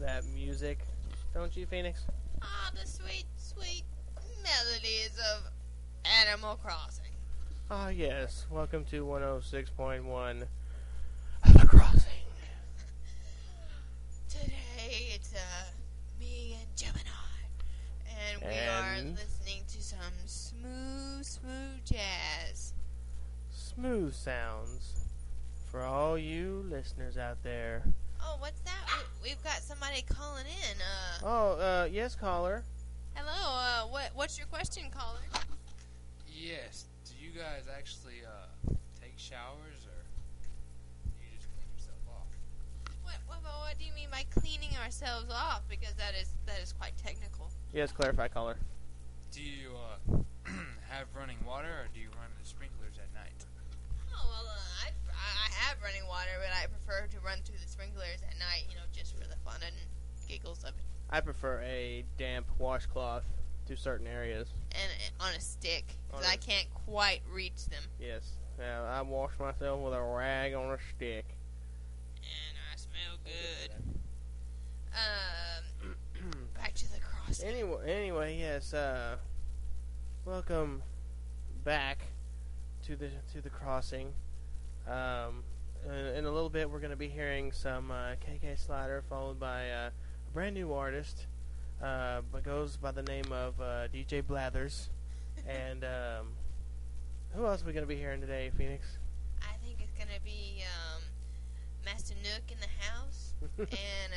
that music, don't you, Phoenix? Ah, the sweet, sweet melodies of Animal Crossing. Ah, yes. Welcome to 106.1 The Crossing. Today it's me and Gemini, and we are listening to some smooth jazz. Smooth sounds for all you listeners out there. Oh, what's that? We've got somebody calling in. Yes, caller. Hello. What's your question, caller? Yes. Do you guys actually take showers, or do you just clean yourself off? What do you mean by cleaning ourselves off? Because that is quite technical. Yes, clarify, caller. Do you have running water, or do you run the sprinklers at night? Oh, well, I have running water, but I prefer to run through the sprinklers at night, just for the fun and giggles of it. I prefer a damp washcloth to certain areas. And on a stick, because I can't quite reach them. Yes. I wash myself with a rag on a stick. And I smell good. Back to the crossing. Anyway, yes. Welcome back to the crossing. In a little bit, we're going to be hearing some KK Slider, followed by a brand new artist, but goes by the name of DJ Blathers. And who else are we going to be hearing today, Phoenix? I think it's going to be Master Nook in the house, and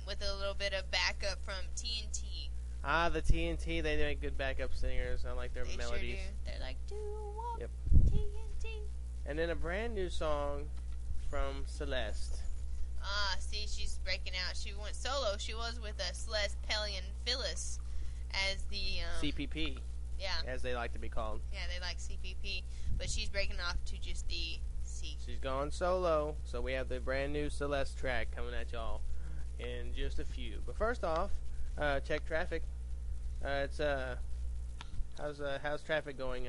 with a little bit of backup from TNT. Ah, the TNT, they make good backup singers. I like their melodies. Sure do. They're like, doo-wop, yep. TNT. And then a brand new song from Celeste. Ah, see, she's breaking out. She went solo. She was with Celeste, Pelly, and Phyllis as the... CPP. Yeah. As they like to be called. Yeah, they like CPP. But she's breaking off to just the C. She's gone solo. So we have the brand new Celeste track coming at y'all in just a few. But first off, check traffic. It's how's traffic going,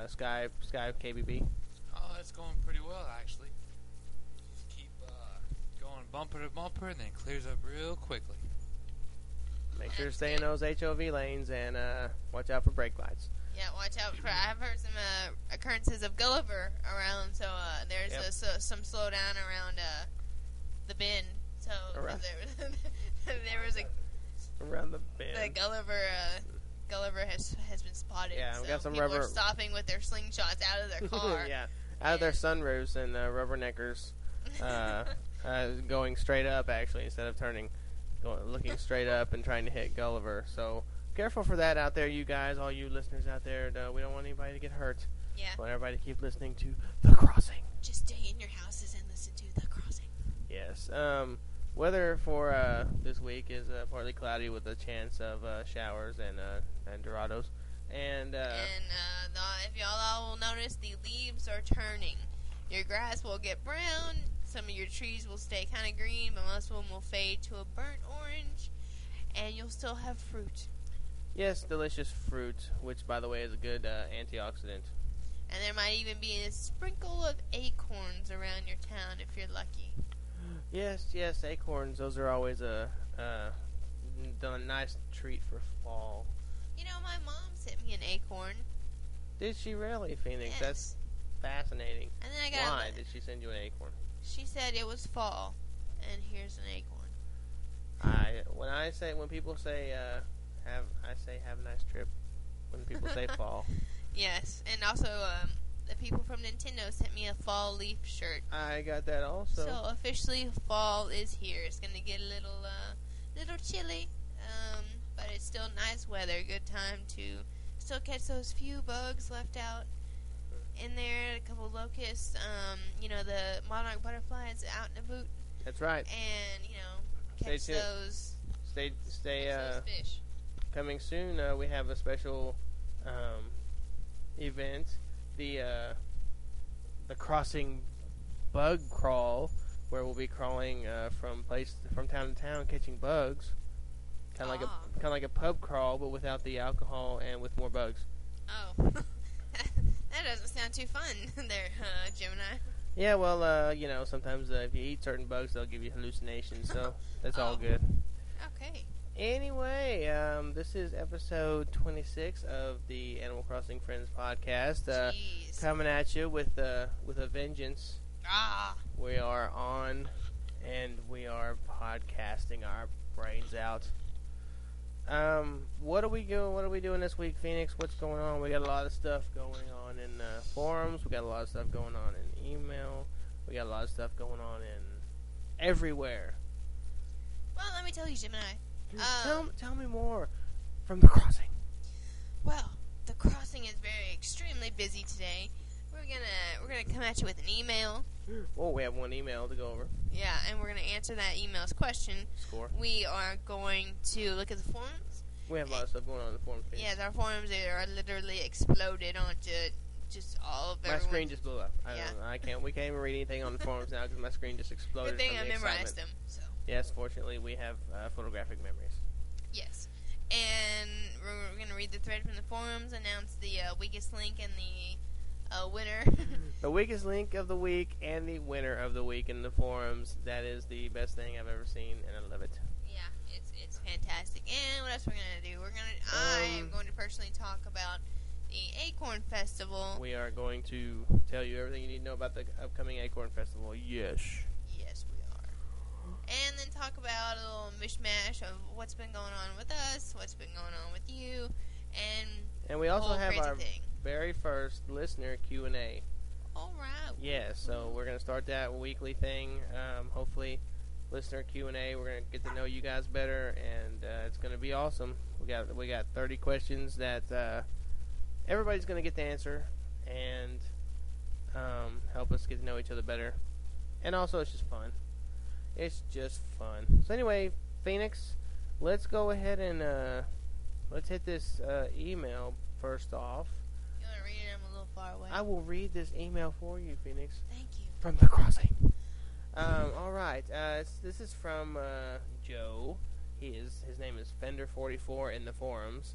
Sky KBB? Oh, it's going pretty well, actually. Just keep going bumper to bumper, and then it clears up real quickly. Make sure to stay in those HOV lanes and watch out for brake lights. Yeah, watch out for. I've heard some occurrences of Gulliver around, so there's some slowdown around the bend. So there was a around the bend. The Gulliver has been spotted. Yeah, we got some people rubber are stopping with their slingshots out of their car. yeah, out of their sunroofs and rubberneckers, going straight up actually instead of looking straight up and trying to hit Gulliver. So careful for that out there, you guys, all you listeners out there. We don't want anybody to get hurt. Yeah. We want everybody to keep listening to The Crossing. Just stay in your houses and listen to The Crossing. Yes. Weather for this week is partly cloudy with a chance of showers and Dorados. And if y'all all will notice, the leaves are turning. Your grass will get brown. Some of your trees will stay kind of green, but most of them will fade to a burnt orange. And you'll still have fruit. Yes, delicious fruit, which, by the way, is a good antioxidant. And there might even be a sprinkle of acorns around your town if you're lucky. Yes, acorns. Those are always a nice treat for fall. My mom sent me an acorn. Did she really, Phoenix? Yes. That's fascinating. And then Why did she send you an acorn? She said it was fall, and here's an acorn. When people say have a nice trip. When people say fall. Yes, and also the people from Nintendo sent me a fall leaf shirt. I got that also. So officially, fall is here. It's gonna get a little chilly, but it's still nice weather. Good time to still catch those few bugs left out in there. A couple locusts. The monarch butterfly is out in the boot. That's right. And catch those. Stay. Those fish. Coming soon, we have a special event. The Crossing Bug Crawl, where we'll be crawling from town to town, catching bugs, kind of like a pub crawl, but without the alcohol and with more bugs. Oh, that doesn't sound too fun, there, Gemini. Yeah, well, sometimes if you eat certain bugs, they'll give you hallucinations, so that's all good. Okay. Anyway, this is episode 26 of the Animal Crossing Friends podcast. Jeez. Coming at you with a vengeance. Ah. We are on, and we are podcasting our brains out. What are we doing? What are we doing this week, Phoenix? What's going on? We got a lot of stuff going on in forums. We got a lot of stuff going on in email. We got a lot of stuff going on in everywhere. Well, let me tell you, Gemini. Tell me more from the crossing. Well, the crossing is extremely busy today. We're gonna come at you with an email. Oh, we have one email to go over. Yeah, and we're gonna answer that email's question. Score. We are going to look at the forums. We have a lot of stuff going on in the forums. Yes, our forums are literally exploded onto just all of my screen just blew up. We can't even read anything on the forums now because my screen just exploded. Good thing from I the memorized excitement. them. So. Yes, fortunately we have photographic memories. Yes, and we're gonna read the thread from the forums, announce the weakest link and the winner. The weakest link of the week and the winner of the week in the forums. That is the best thing I've ever seen, and I love it. Yeah, it's fantastic. And what else we're gonna do? I am going to personally talk about the Acorn Festival. We are going to tell you everything you need to know about the upcoming Acorn Festival. Yes. Yes, we are. And then talk about a little mishmash of what's been going on with us, what's been going on with you, and we also have our thing. very first listener Q&A. All right. Yeah, so we're going to start that weekly thing. Hopefully, listener Q&A. We're going to get to know you guys better, and it's going to be awesome. We got 30 questions that everybody's going to get to answer and help us get to know each other better. And also, it's just fun. It's just fun. So anyway, Phoenix, let's go ahead and let's hit this email first off. You want to read it? I'm a little far away. I will read this email for you, Phoenix. Thank you. From the crossing. All right. This is from Joe. His name is Fender44 in the forums,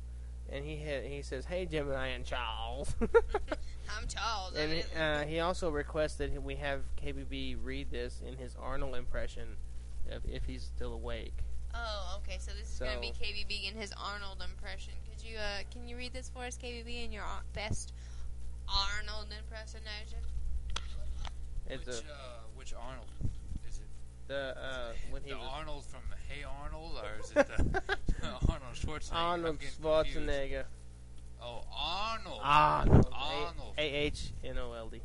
and he says, "Hey Gemini and Charles." I'm Charles. And he also requests that we have KBB read this in his Arnold impression, if he's still awake. Oh, okay. So this is going to be KBB in his Arnold impression. Can you read this for us, KBB, in your best Arnold impersonation? Which Arnold? Is it when he the was Arnold from Hey Arnold, or is it the Arnold Schwarzenegger? Arnold Schwarzenegger. Oh, Arnold. Arnold. AHNOLD.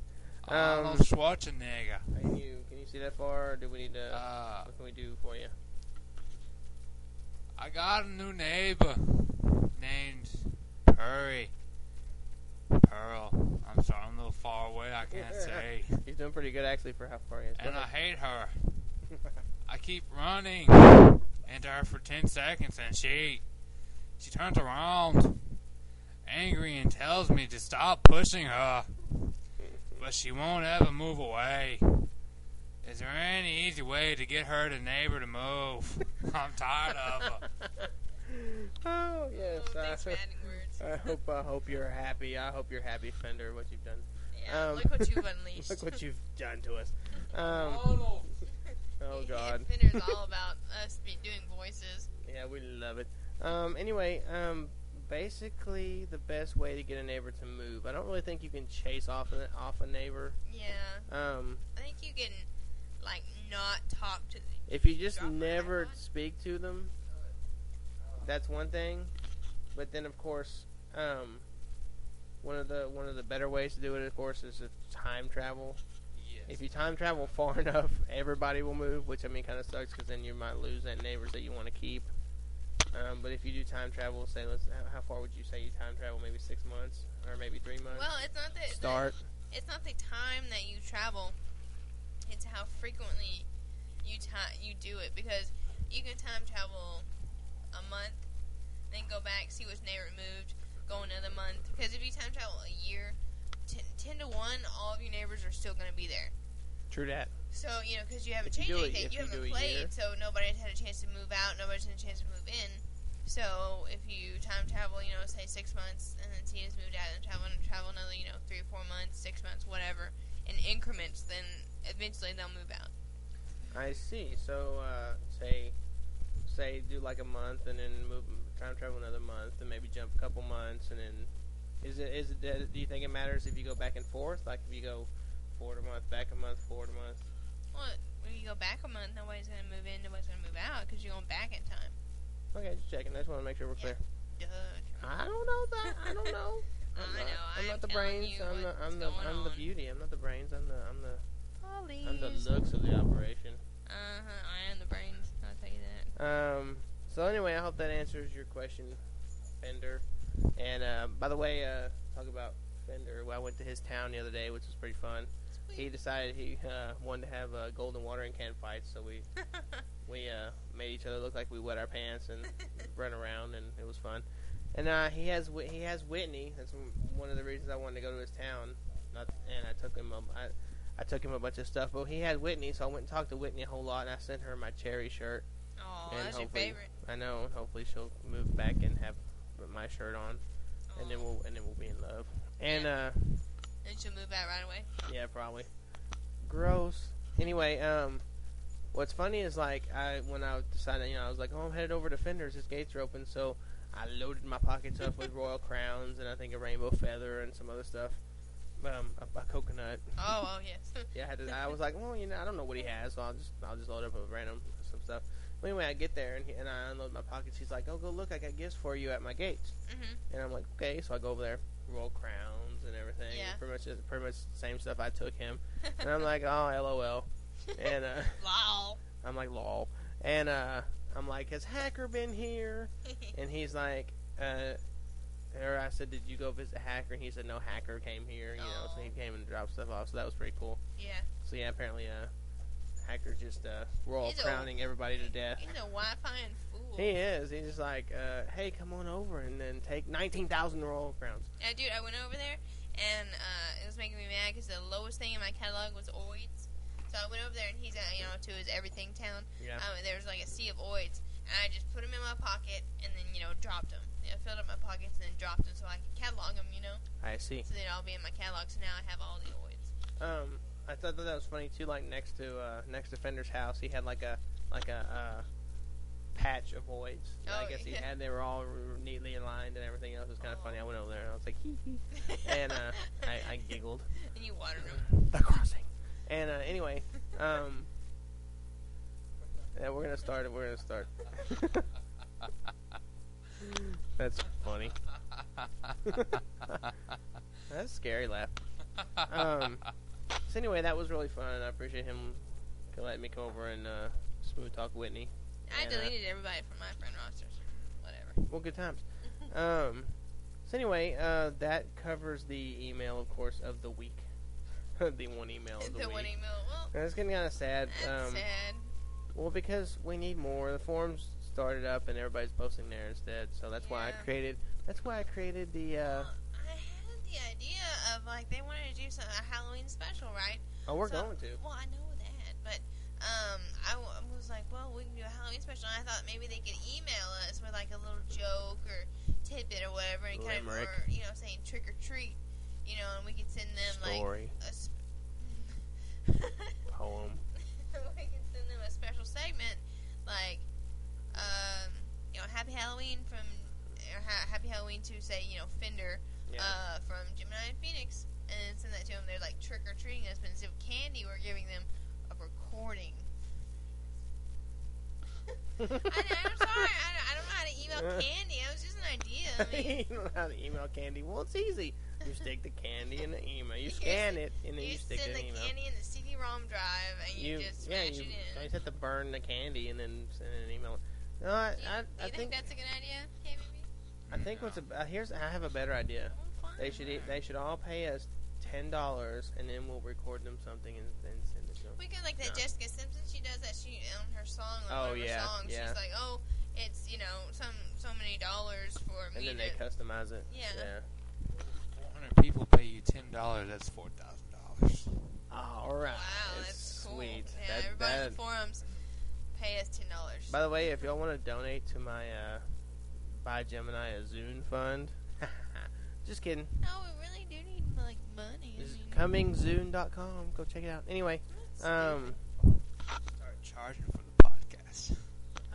Arnold Schwarzenegger. Can you see that far, or do we need to? What can we do for you? I got a new neighbor named Pearl. I'm sorry, I'm a little far away. I can't say. He's doing pretty good actually for how far he is. And I hate her. I keep running into her for 10 seconds, and she turns around, angry, and tells me to stop pushing her. But she won't ever move away. Is there any easy way to get her neighbor to move? I'm tired of her. Oh yes. Thanks for adding words. I hope you're happy. I hope you're happy, Fender. What you've done. Yeah. Look what you've unleashed. Look what you've done to us. Oh God. Fender's all about us doing voices. Yeah, we love it. Anyway, basically the best way to get a neighbor to move. I don't really think you can chase off a neighbor. Yeah. I think you can not talk to them. If you just never speak to them, that's one thing. But then of course, one of the better ways to do it, of course, is to time travel. Yes. If you time travel far enough, everybody will move, which I mean kind of sucks because then you might lose that neighbors that you want to keep. But if you do time travel, say, how far would you say you time travel? Maybe 6 months or maybe 3 months. Well, it's not that it's not the time that you travel; it's how frequently you do it. Because you can time travel a month, then go back, see which neighbor moved, go another month. Because if you time travel a year, 10 to 1, all of your neighbors are still going to be there. True that. So, because you haven't changed anything, you haven't played, so nobody's had a chance to move out, nobody's had a chance to move in. So, if you time travel, say 6 months, and then see us moved out, and travel another, 3 or 4 months, 6 months, whatever, in increments, then eventually they'll move out. I see. So, say say do like a month and then move time travel another month and maybe jump a couple months and then is it do you think it matters if you go back and forth, like if you go forward a month, back a month, forward a month? Well, when you go back a month, nobody's gonna move in, nobody's gonna move out because you're going back in time. Okay, just checking. I just want to make sure we're clear. Duh. I don't know that. I don't know. I'm not the brains. I'm the beauty. I'm not the brains. I'm the looks of the operation. I am the brains. I'll tell you that. So anyway, I hope that answers your question, Fender. And by the way, talk about Fender. Well, I went to his town the other day, which was pretty fun. Sweet. He decided he wanted to have a golden watering can fight, so we made each other look like we wet our pants and run around, and it was fun. And he has Whitney. That's one of the reasons I wanted to go to his town. And I took him a bunch of stuff. But he had Whitney, so I went and talked to Whitney a whole lot, and I sent her my cherry shirt. Oh, and that's your favorite. I know. Hopefully she'll move back and have my shirt on, and then we'll be in love. And and she'll move out right away. Yeah, probably. Gross. Anyway, what's funny is like when I decided, I was like, oh, I'm headed over to Fender's. His gates are open, so I loaded my pockets up with royal crowns and I think a rainbow feather and some other stuff. A coconut. Oh yes. Yeah, I was like, well, I don't know what he has, so I'll just load up with random some stuff. But anyway, I get there and I unload my pockets. He's like, oh, go look, I got gifts for you at my gates. And I'm like, okay, so I go over there, royal crowns and everything. Yeah. Pretty much the same stuff I took him. And I'm like, oh, LOL. And lol. I'm like, lol. And I'm like, has Hacker been here? And he's like, or I said, did you go visit Hacker? And he said, no, Hacker came here, so he came and dropped stuff off, so that was pretty cool. Yeah. So yeah, apparently Hacker's just royal crowning everybody to death. He's a Wi-Fi and fool. He is. He's just like, hey, come on over and then take 19,000 royal crowns. Yeah, dude, I went over there and it was making me mad because the lowest thing in my catalog was oids. So I went over there and he's at, to his everything town. Yeah. There was like a sea of oids. And I just put them in my pocket and then, dropped them. I filled up my pockets and then dropped them so I could catalog them, I see. So they'd all be in my catalog. So now I have all the oids. I thought that was funny too. Like next to Fender's house, he had like a patch of oids. I guess they were all neatly aligned and everything else. It was kind of funny. I went over there and I was like, hee hee, and I giggled. And you watered them. The crossing. And anyway, yeah, we're gonna start. That's funny. That's a scary laugh. So anyway, that was really fun. I appreciate him letting me come over and smooth talk Whitney. I deleted everybody from my friend rosters. Whatever. Well, good times. So anyway, that covers the email, of course, of the week. The one email of the week. One email. Well, it's getting kind of sad. That's sad. Well, because we need more. The forums started up and everybody's posting there instead. So that's why I created. That's why I created the. Well, I had the idea of they wanted to do a Halloween special, right? Oh, we're going to. Well, I know that, but I was like, well, we can do a Halloween special. And I thought maybe they could email us with a little joke or tidbit or whatever, and kind of, or, saying trick or treat, and we could send them story. Poem. We could send them a special segment, Happy Halloween Happy Halloween to say, Fender, from Gemini and Phoenix, and send that to them. They're trick or treating us, but instead of candy, we're giving them a recording. I'm sorry, I don't know how to email candy. That was just an idea. You don't know how to email candy. Well, it's easy. You stick the candy in the email. You scan it, and then you stick it in the email. You send the candy in the CD-ROM drive, and you just smash it in. You just have to burn the candy and then send an email. No, I think that's a good idea, KBB? I think I have a better idea. They should all pay us $10, and then we'll record them something and then send it to them. We could that Jessica Simpson. She does that. She on her song. Songs, she's like, oh, it's so many dollars for me. And then they customize it. Yeah. 400 people pay you $10. That's $4,000. All right. Wow, that's cool. Sweet. Yeah, everybody in the forums pay us $10. By the way, if y'all want to donate to my Buy Gemini a Zune fund, just kidding. No, we really do need money. Comingzune.com. Go check it out. Anyway, Start charging for the podcast.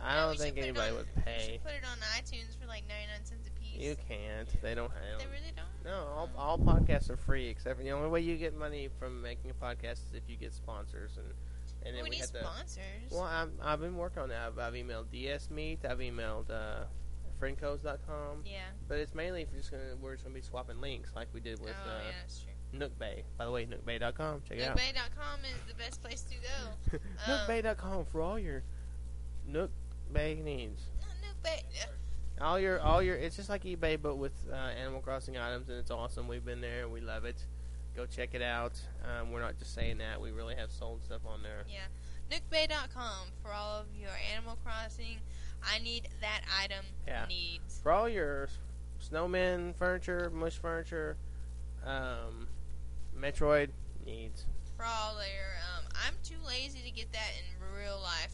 I Yeah, don't we think should put it anybody on- would We pay. should put it on iTunes for like 99 cents a piece. You can't. They don't have. They really don't? No, all podcasts are free except for the only way you get money from making a podcast is if you get sponsors and then we we need have to. sponsors. Well, I've been working on that. I've emailed DS Meet. I've emailed friendcodes.com. Yeah. But it's mainly we're just gonna be swapping links like we did with Yeah, that's true. Nookbay. By the way, nookbay.com. Check it out. Nookbay.com is the best place to go. Nookbay.com for all your Nookbay needs. Nookbay. All your it's just like eBay but with Animal Crossing items, and it's awesome. We've been there and we love it. Go check it out. We're not just saying that. We really have sold stuff on there. Yeah. Nookbay.com for all of your Animal Crossing. I need that item needs. For all your snowman furniture, Mush furniture, Metroid needs. For all their, I'm too lazy to get that in real life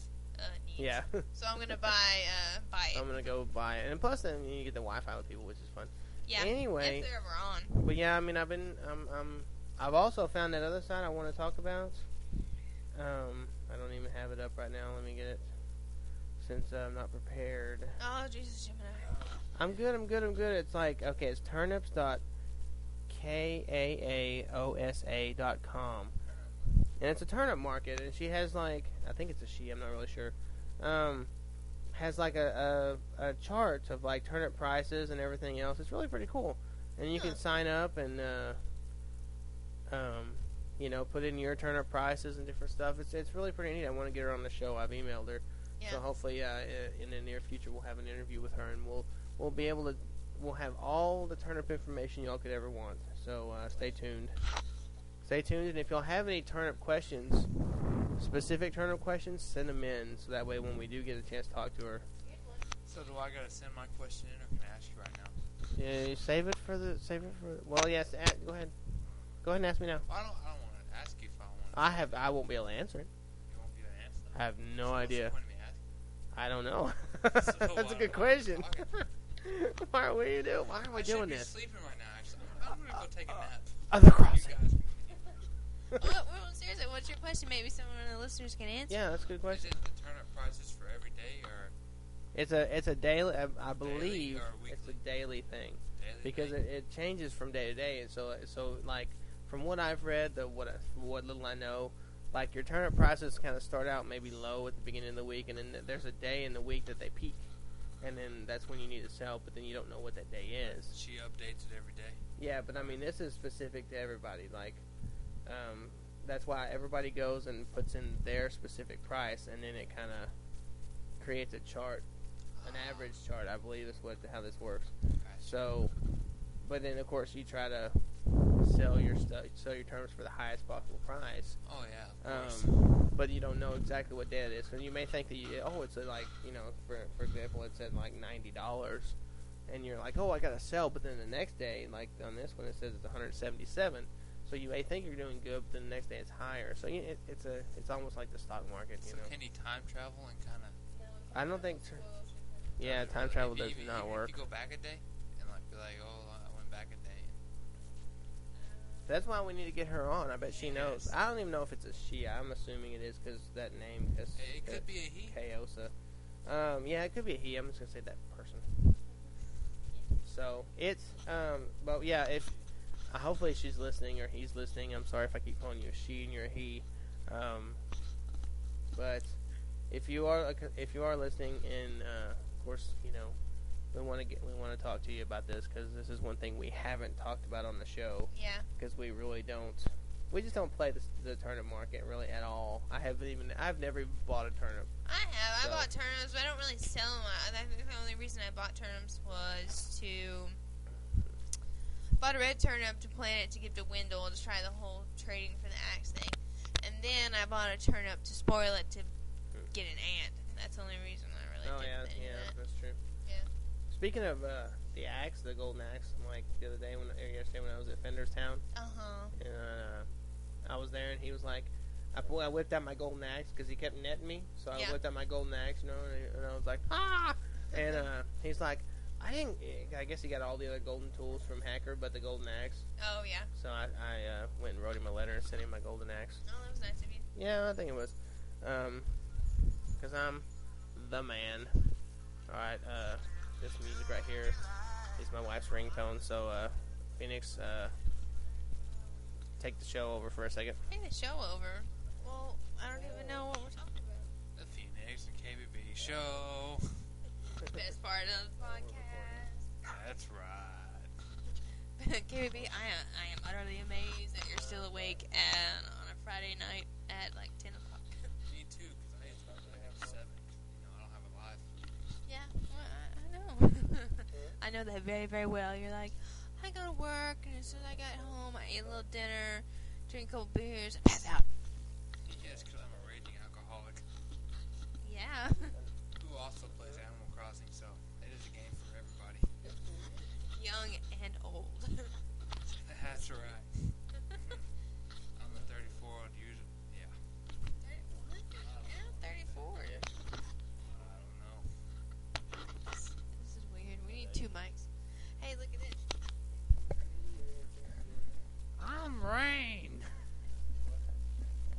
needs. Yeah. So I'm gonna buy it. I'm gonna go buy it, and plus then you get the Wi-Fi with people, which is fun. Yeah. Anyway, if they're ever on. but yeah, I mean, I've also found that other side I want to talk about. I don't even have it up right now. Let me get it, since I'm not prepared. Oh Jesus, Gemini. I'm good. It's like, okay, it's turnips.kaaosa.com. And it's a turnip market, and she has like, I think it's a she, I'm not really sure. Has like a chart of like turnip prices and everything else. It's really pretty cool. And you can sign up and put in your turnip prices and different stuff. It's really pretty neat. I want to get her on the show. I've emailed her. Yeah. So hopefully in the near future we'll have an interview with her, and we'll be able to have all the turnip information y'all could ever want. So stay tuned. Stay tuned, and if y'all have any turnip questions, specific turnip questions, send them in, so that way when we do get a chance to talk to her. So do I gotta send my question in, or can I ask you right now? Yeah, save it for. Well, yes. Go ahead. Go ahead and ask me now. Well, I don't want to ask you if I want. I won't be able to answer it. You won't be able to answer. I have no So idea. What's the point of me asking? I don't know. So That's a why good am I question. talking? Why are we doing? Why are we doing I should be this? sleeping right now. Actually, I'm gonna go take a nap. Other You crossing. guys. Well, seriously, what's your question? Maybe someone of the listeners can answer. Yeah, that's a good Is question. it the turnip prices for every day or It's a daily. I believe or it's a weekly? daily thing daily? because thing? it changes from day to day. And so like from what I've read, what little I know, like your turnip prices kind of start out maybe low at the beginning of the week, and then there's a day in the week that they peak, and then that's when you need to sell. But then you don't know what that day is. She updates it every day. Yeah, but I mean this is specific to everybody. Like, that's why everybody goes and puts in their specific price, and then it kind of creates a chart, an average chart. I believe is how this works. Gotcha. So, but then of course you try to sell your terms for the highest possible price. Oh yeah, of course. But you don't know exactly what day it is, and you may think that it's like for example, it's at like $90, and you're like, oh, I gotta sell, but then the next day, like on this one, it says it's 177. So you may think you're doing good, but then the next day it's higher. So it's almost like the stock market, So can you time travel and kind of? I don't think. Yeah, time travel does not work. If you go back a day and like be like, oh, I went back a day. That's why we need to get her on. I bet she knows. Yes. I don't even know if it's a she. I'm assuming it is because that name. It could be a he. Kaosa. Yeah, it could be a he. I'm just gonna say that person. So it's but yeah, if hopefully she's listening or he's listening. I'm sorry if I keep calling you a she and you're a he. But if you are listening, and of course we want to talk to you about this because this is one thing we haven't talked about on the show. Yeah. Because we really don't. We just don't play the turnip market really at all. I've never even bought a turnip. I have. So- I bought turnips, but I don't really sell them. I think the only reason I bought turnips was to bought a red turnip to plant it to give to Wendell to try the whole trading for the axe thing, and then I bought a turnip to spoil it to get an ant. That's the only reason I really did any of that. That's true. Yeah. Speaking of the axe, the golden axe, like the other day yesterday when I was at Fenderstown, and I was there, and he was like, I whipped out my golden axe because he kept netting me, so I whipped out my golden axe, and I was like, ah, and he's like, I guess he got all the other golden tools from Hacker, but the golden axe. Oh yeah. So I went and wrote him a letter and sent him my golden axe. Oh, that was nice of you. Yeah, I think it was, because I'm the man. Alright, this music right here is my wife's ringtone, so, Phoenix, take the show over for a second. Take the show over? Well, I don't even know what we're talking about. The Phoenix and KBB show. Best part of the podcast. That's right. KBB, I am utterly amazed that you're still awake on a Friday night at like 10 o'clock. Me too, because I have 7. I don't have a life. Yeah, well, I know. I know that very, very well. You're like, I go to work, and as soon as I get home, I eat a little dinner, drink a couple beers, and pass out. Yes, because I'm a raging alcoholic. Yeah. Who also plays Animal Crossing, so it is a game for everybody. Young and old. That's right. I'm a 34-year-old user. Yeah. What? Yeah, 34. I don't know. This is weird. We need 2 mics. Hey, look at this. I'm Rain.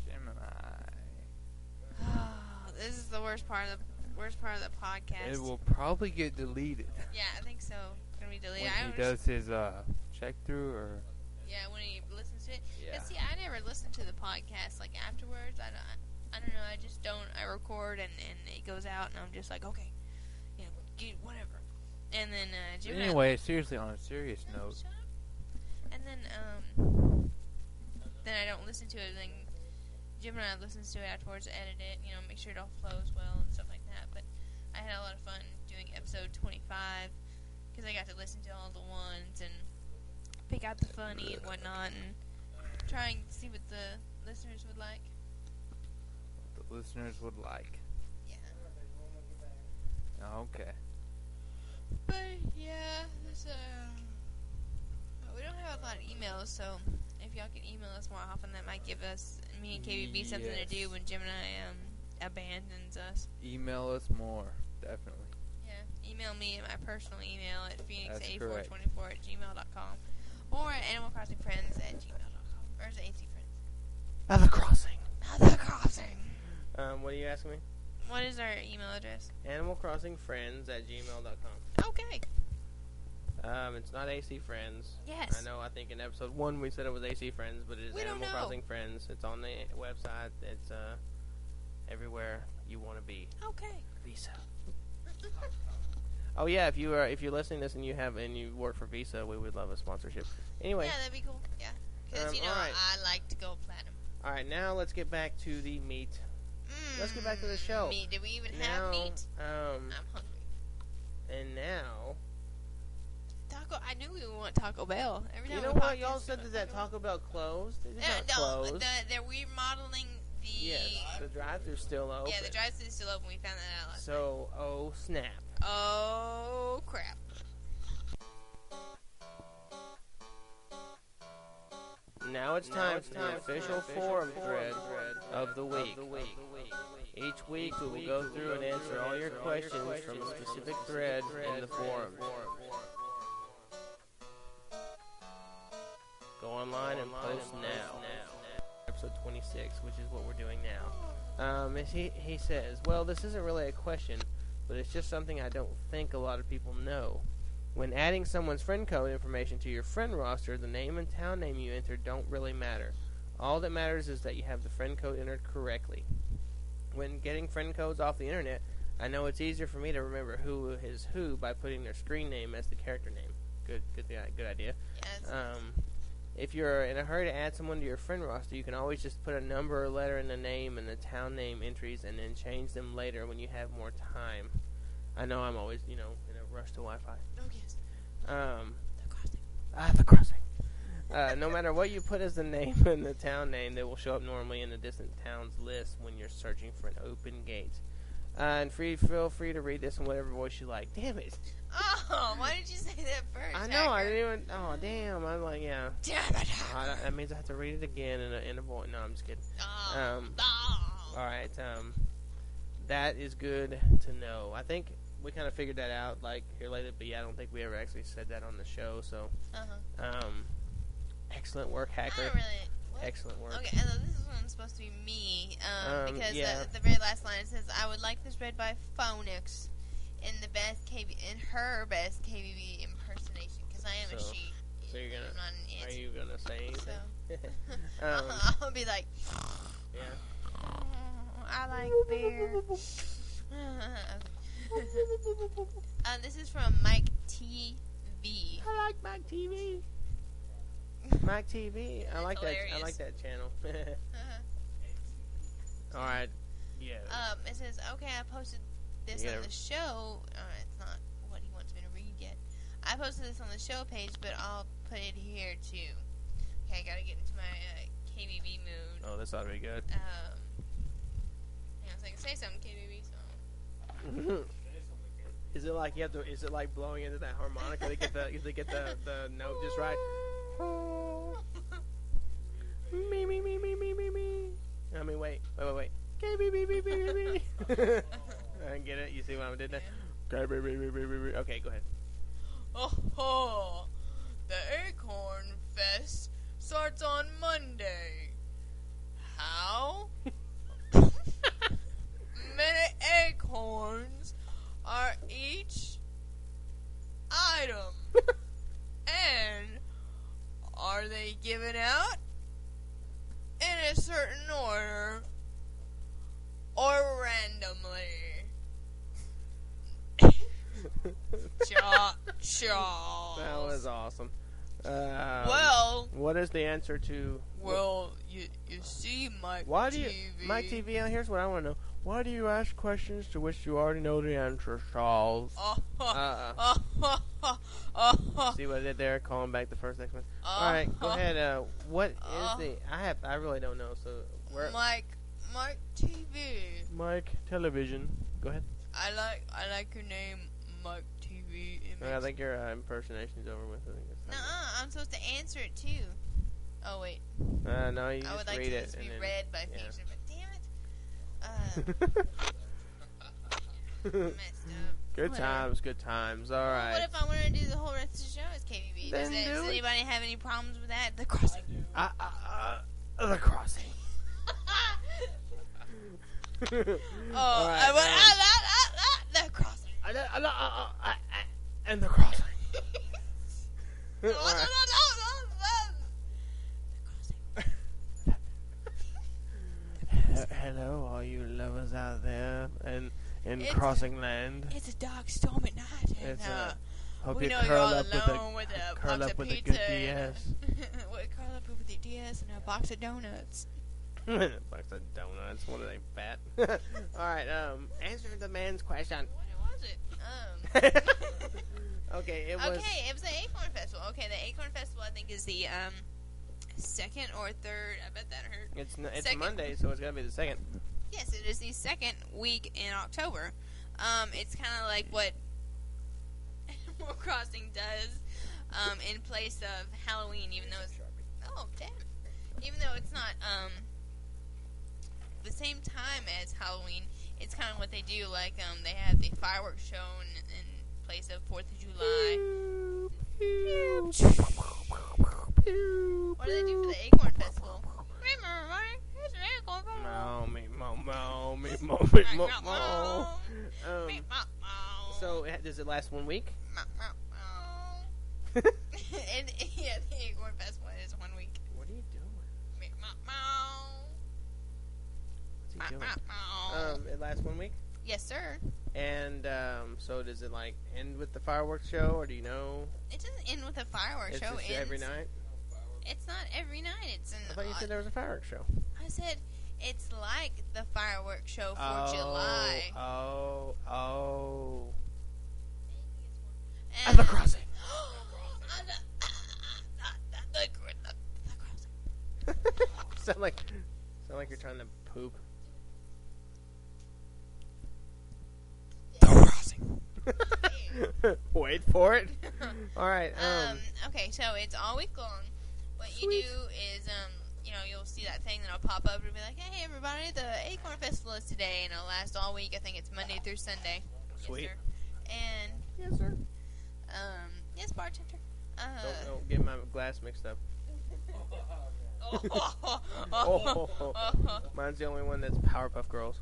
Gemini. Oh, this is the worst part of the podcast. It will probably get deleted Yeah, I think so. It's gonna be deleted. when he does his check through or. Yeah, when he listens to it. Yeah. But see, I never listen to the podcast like afterwards. I don't know. I just don't. I record and it goes out, and I'm just like, okay, you know, get whatever. And then Gemini. Anyway, seriously, on a serious note, Shut up. And then I don't listen to it. Then Gemini listens to it afterwards, edit it, you know, make sure it all flows well and stuff like that. But I had a lot of fun doing episode 25 because I got to listen to all the ones and pick out the funny and whatnot and try and see what the listeners would like. the listeners would like. Yeah. Okay. But yeah, this, we don't have a lot of emails, so if y'all can email us more often, that might give us, me and KBB, something to do when Gemini abandons us. Email us more, definitely. Yeah, email me at my personal email at phoenixa424@gmail.com or at animalcrossingfriends@gmail.com, or is it AC Friends? At the crossing. At the crossing. What are you asking me? What is our email address? animalcrossingfriends@gmail.com. Okay. It's not AC Friends. Yes. I know, I think in episode 1 we said it was AC Friends, but it is We don't Animal know. Crossing Friends. It's on the website. It's everywhere you want to be. Okay. Visa. Oh yeah, if you're listening to this and you work for Visa, we would love a sponsorship. Anyway. Yeah, that'd be cool. Yeah. Because, you know, alright. I like to go platinum. Alright, now let's get back to the meat. Let's get back to the show. Meat. Did we even Now, have meat? I'm hungry. And now, Taco. I knew we would want Taco Bell. Every time you know we what? podcast, Y'all said that Taco Bell closed. It's not no, closed. they're remodeling the. Yes, the drive-thru's still open. Yeah, the drive-thru is still open. We found that out last night. So, oh snap! Oh crap! Now it's time for the official forum thread of the week. Each week we will go through and answer all your questions from a specific thread in the forum. Go online and post now. Episode 26, which is what we're doing now. He says, well, this isn't really a question, but it's just something I don't think a lot of people know. When adding someone's friend code information to your friend roster, the name and town name you entered don't really matter. All that matters is that you have the friend code entered correctly. When getting friend codes off the internet, I know it's easier for me to remember who is who by putting their screen name as the character name. Good idea. Yes. If you're in a hurry to add someone to your friend roster, you can always just put a number or letter in the name and the town name entries and then change them later when you have more time. I know I'm always, in a rush to Wi-Fi. Oh yes. The crossing. No matter what you put as the name and the town name, they will show up normally in the distant towns list when you're searching for an open gate. And feel free to read this in whatever voice you like. Damn it. Oh, why did you say that first? I know, I didn't even... Oh, damn. I'm like, yeah. Damn it. That means I have to read it again in a voice. No, I'm just kidding. Alright, that is good to know. I think we kind of figured that out, like, here lately, but yeah, I don't think we ever actually said that on the show, so... Excellent work, Hacker. I don't really... Excellent work. Okay, and this is one's supposed to be me, because yeah. the very last line it says, "I would like this read by Phonix in her best KBB impersonation," because I am a So- she. So you're I'm gonna. not an it. Are you gonna say anything? So I'll be like, Yeah. I like beer. This is from Mike TV. I like Mike TV. Mike TV. I like that. I hilarious. like that channel. All right. Yeah. It says, "Okay, I posted this You on gotta- the show." It's not what he wants me to read yet. I posted this on the show page, but I'll put it here too. Okay, I gotta get into my KBB mood. Oh, this ought to be good. Hang on a second. Say something, KBB song. Is it like you have to? Is it like blowing into that harmonica to get the note just right? Me. I mean, wait. KBB. I get it. You see what I did there? KBB. Okay, go ahead. Oh, the Acorn Fest starts on Monday. How? Many acorns are each item. And are they given out in a certain order or randomly? Cha. That was awesome. Well, what is the answer to? you see, Mike Why do TV. you, Mike TV? Here's what I want to know. Why do you ask questions to which you already know the answer, Charles? See what I did there? Calling back the first explanation. All right, go ahead. What is the? I really don't know. So where? Mike TV. Mike Television. Go ahead. I like your name, Mike TV. I think your impersonation's over with. I think it's Nuh-uh, I'm supposed to answer it too. Oh wait, no, you I would just like read to it. this be and then- read by yeah. fiction, but damn it. Messed up. Good Whatever. times. All right. What if I wanted to do the whole rest of the show as KBB? Then Does do it. anybody have any problems with that? The crossing. The crossing. Oh, All right, the crossing. And the crossing. No, All right. Hello, all you lovers out there in It's crossing land. It's a dark storm at night, and It's hope we you know you're curl all up alone with a curl box up of with a pizza. good DS. Well, curl up with your DS and a box of donuts. Box of donuts. What are they, fat? All right. Answer the man's question. What was it? Okay, it was. Okay, it was the Acorn Festival. Okay, the Acorn Festival I think is the second or third. I bet that hurt. It's second. Monday, so it's gonna be the second. Yes, it is the second week in October. It's kind of like what Animal Crossing does in place of Halloween, even though it's even though it's not the same time as Halloween. It's kind of what they do. Like they have the fireworks show in place of 4th of July. What do they do for the Acorn Festival? So does it last 1 week? And, yeah, the Acorn Festival is 1 week. What are you doing? What's he doing? It lasts 1 week. Yes, sir. And so does it like end with the fireworks show, or do you know? It doesn't end with a fireworks It's show. just Ends. every night. It's not every night. It's an. I thought you said there was a fireworks show. I said it's like the fireworks show for July. Oh. And The crossing. The crossing. sound like you're trying to poop. The crossing. Wait for it. All right. Okay, so it's all week long. What you Sweet. do is, you'll see that thing that'll pop up and be like, "Hey, everybody, the Acorn Festival is today," and it'll last all week. I think it's Monday through Sunday. Sweet. Yes, sir. And Yes, sir. yes, bartender. Don't get my glass mixed up. Oh. Mine's the only one that's Powerpuff Girls.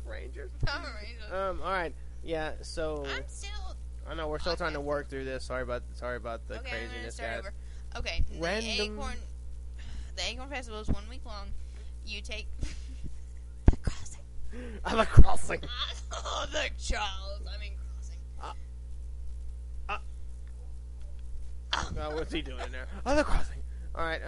Rangers. Power Rangers. All right. Yeah. So I'm still. I know we're still trying to work through this. Sorry about the Okay, I'm gonna craziness, start guys. over. Okay. Random. The Acorn Festival is 1 week long. You take the crossing. The crossing. Oh, the Charles. I mean crossing. What's he doing in there? The crossing. All right.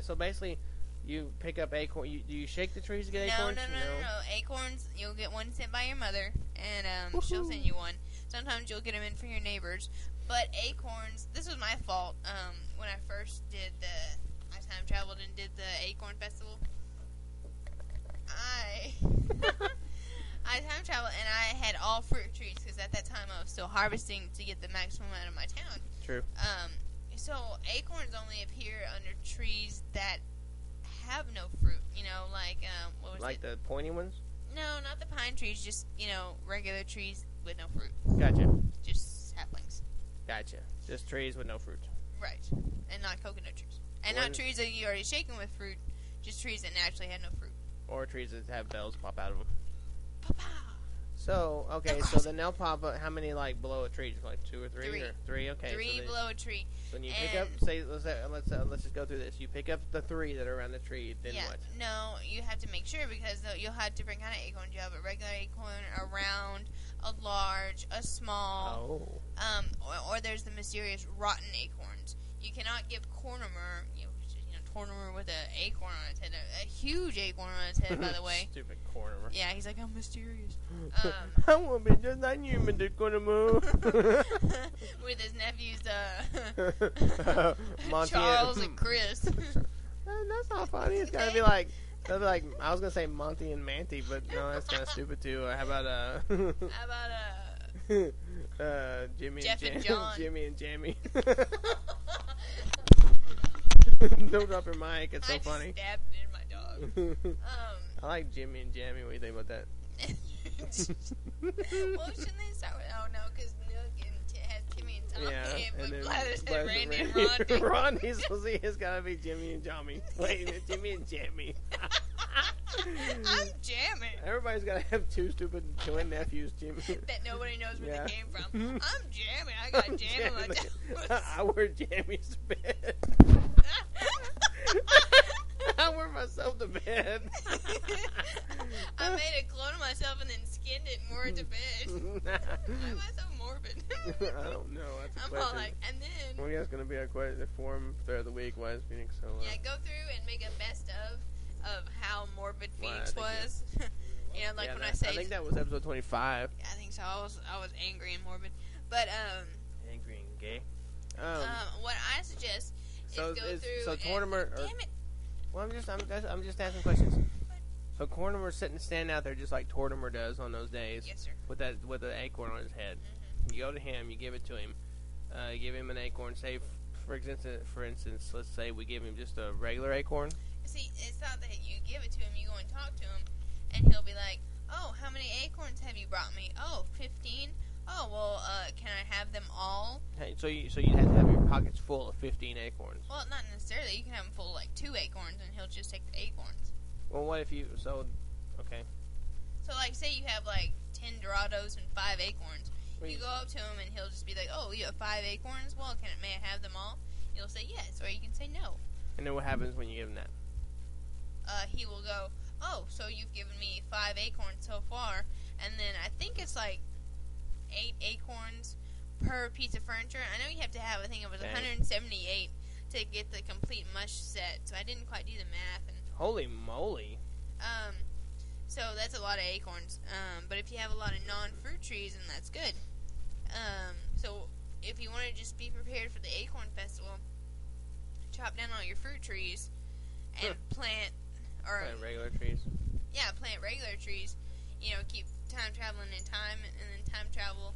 So basically, you pick up acorn. Do you shake the trees to get acorns? No. Acorns, you'll get one sent by your mother, and she'll send you one. Sometimes you'll get them in for your neighbors. But acorns, this was my fault. When I first I time traveled and did the Acorn Festival. I time traveled and I had all fruit trees because at that time I was still harvesting to get the maximum out of my town. True. So acorns only appear under trees that have no fruit. You know, like what was like it? the pointy ones? No, not the pine trees. Just regular trees with no fruit. Gotcha. Just saplings. Gotcha. Just trees with no fruit. Right. And not coconut trees. And not trees that you already shaken with fruit. Just trees that naturally had no fruit. Or trees that have bells pop out of them. Pa-pow. So, okay, so then they'll pop up. How many, below a tree? Like 2 or 3? Three. Or 3, okay. Three below a tree. When you pick up, let's just go through this. You pick up the 3 that are around the tree, then what? No, you have to make sure because you'll have different kind of acorns. You have a regular acorn, a round, a large, a small. Oh. Or there's the mysterious rotten acorns. You cannot give cornmer, cornmer with an acorn on its head, a huge acorn on its head, by the way. Stupid cornmer. Yeah, he's like, I'm mysterious. I want to be just like you, Mr. Cornmer. With his nephews, Monty Charles and Chris. That's not funny. It's gotta be like, I was gonna say Monty and Manty, but no, that's kind of stupid too. How about Jimmy Jeff and and John. Jimmy and Jamie. Don't drop your mic. It's so I funny. Just stabbed it in my dog. I like Jimmy and Jamie. What do you think about that? Well, shouldn't they start with? Oh no, because Nook has Timmy and Tommy, and then Gladys Gladys and Randy and and Rodney. Rodney, so see, it's gotta be Jimmy and Jamie. Wait a minute, Jimmy and Jamie. I'm jamming. Everybody's gotta have 2 stupid twin nephews, Jimmy. That nobody knows where they came from. I'm jamming. I I'm got jam in my toes. I wear jammies to bed. I wear myself to bed. I made a clone of myself and then skinned it and wore it to bed. Why am I so morbid? I don't know. That's a I'm question. all like, and then... Well, yeah, it's going to be a question forum throughout the week. Why is Phoenix so... Yeah, go through and make a best of how morbid Phoenix was. When I say... I think that was episode 25. Yeah, I think so. I was angry and morbid. But, Angry and gay. what I suggest is go through So Tortimer... Damn it. Well, I'm just asking questions. So Cornimer's standing out there just like Tortimer does on those days. Yes, sir. With the acorn on his head. Mm-hmm. You go to him, you give it to him. You give him an acorn. Say, for instance, let's say we give him just a regular acorn. See, it's not that you give it to him. You go and talk to him, and he'll be like, "Oh, how many acorns have you brought me? Oh, 15. Oh, well, can I have them all?" Hey, so you'd have to have your pockets full of 15 acorns. Well, not necessarily. You can have them full of like 2 acorns, and he'll just take the acorns. Well, what if you... Okay. So, like, say you have like 10 Dorados and 5 acorns. You go up to him, and he'll just be like, "Oh, you have 5 acorns? Well, may I have them all?" You'll say yes, or you can say no. And then what happens when you give him that? He will go, "Oh, so you've given me 5 acorns so far," and then I think it's like 8 acorns per piece of furniture. I know you have to have, I think it was 178 to get the complete mush set, so I didn't quite do the math. And Holy moly. So that's a lot of acorns. But if you have a lot of non-fruit trees, then that's good. So if you want to just be prepared for the Acorn Festival, chop down all your fruit trees and plant regular trees. Yeah, plant regular trees. Keep time traveling in time, and then time travel,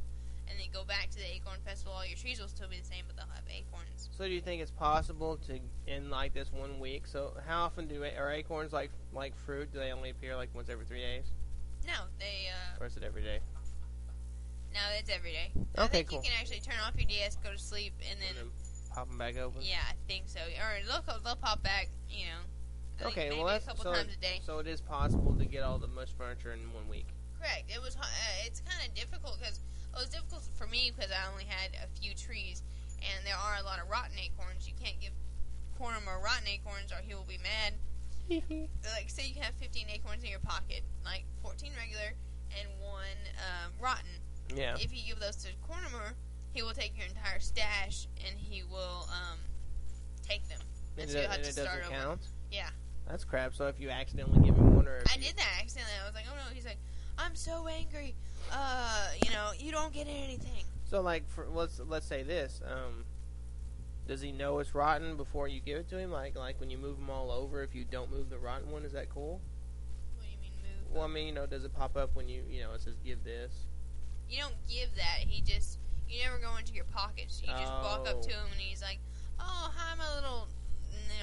and then go back to the Acorn Festival. All your trees will still be the same, but they'll have acorns. So do you think it's possible to in like this 1 week? So how often are acorns like fruit? Do they only appear like once every 3 days? No, they. Or is it every day? No, it's every day. Okay, I think cool. you can actually turn off your DS, go to sleep, and then pop them back open? Yeah, I think so. Or they'll pop back, you know. I think Okay, maybe well that's a couple times a day. So it is possible to get all the Mush furniture in 1 week. Correct. It was. It's kind of difficult because it was difficult for me because I only had a few trees, and there are a lot of rotten acorns. You can't give Cornmore rotten acorns, or he will be mad. Like, say you have 15 acorns in your pocket, like 14 regular and 1 rotten. Yeah. If you give those to Cornmore, he will take your entire stash and he will take them. And so you'll have to it start doesn't over. count? Yeah. That's crap. So if you accidentally give him one, or I did that accidentally. I was like, oh no. He's like, I'm so angry. You know, you don't get anything. So like, let's say this. Does he know it's rotten before you give it to him? Like when you move them all over, if you don't move the rotten one, is that cool? What do you mean move? Well, I mean, does it pop up when it says give this? You don't give that. You never go into your pockets. You just walk up to him and he's like, oh, hi, my little,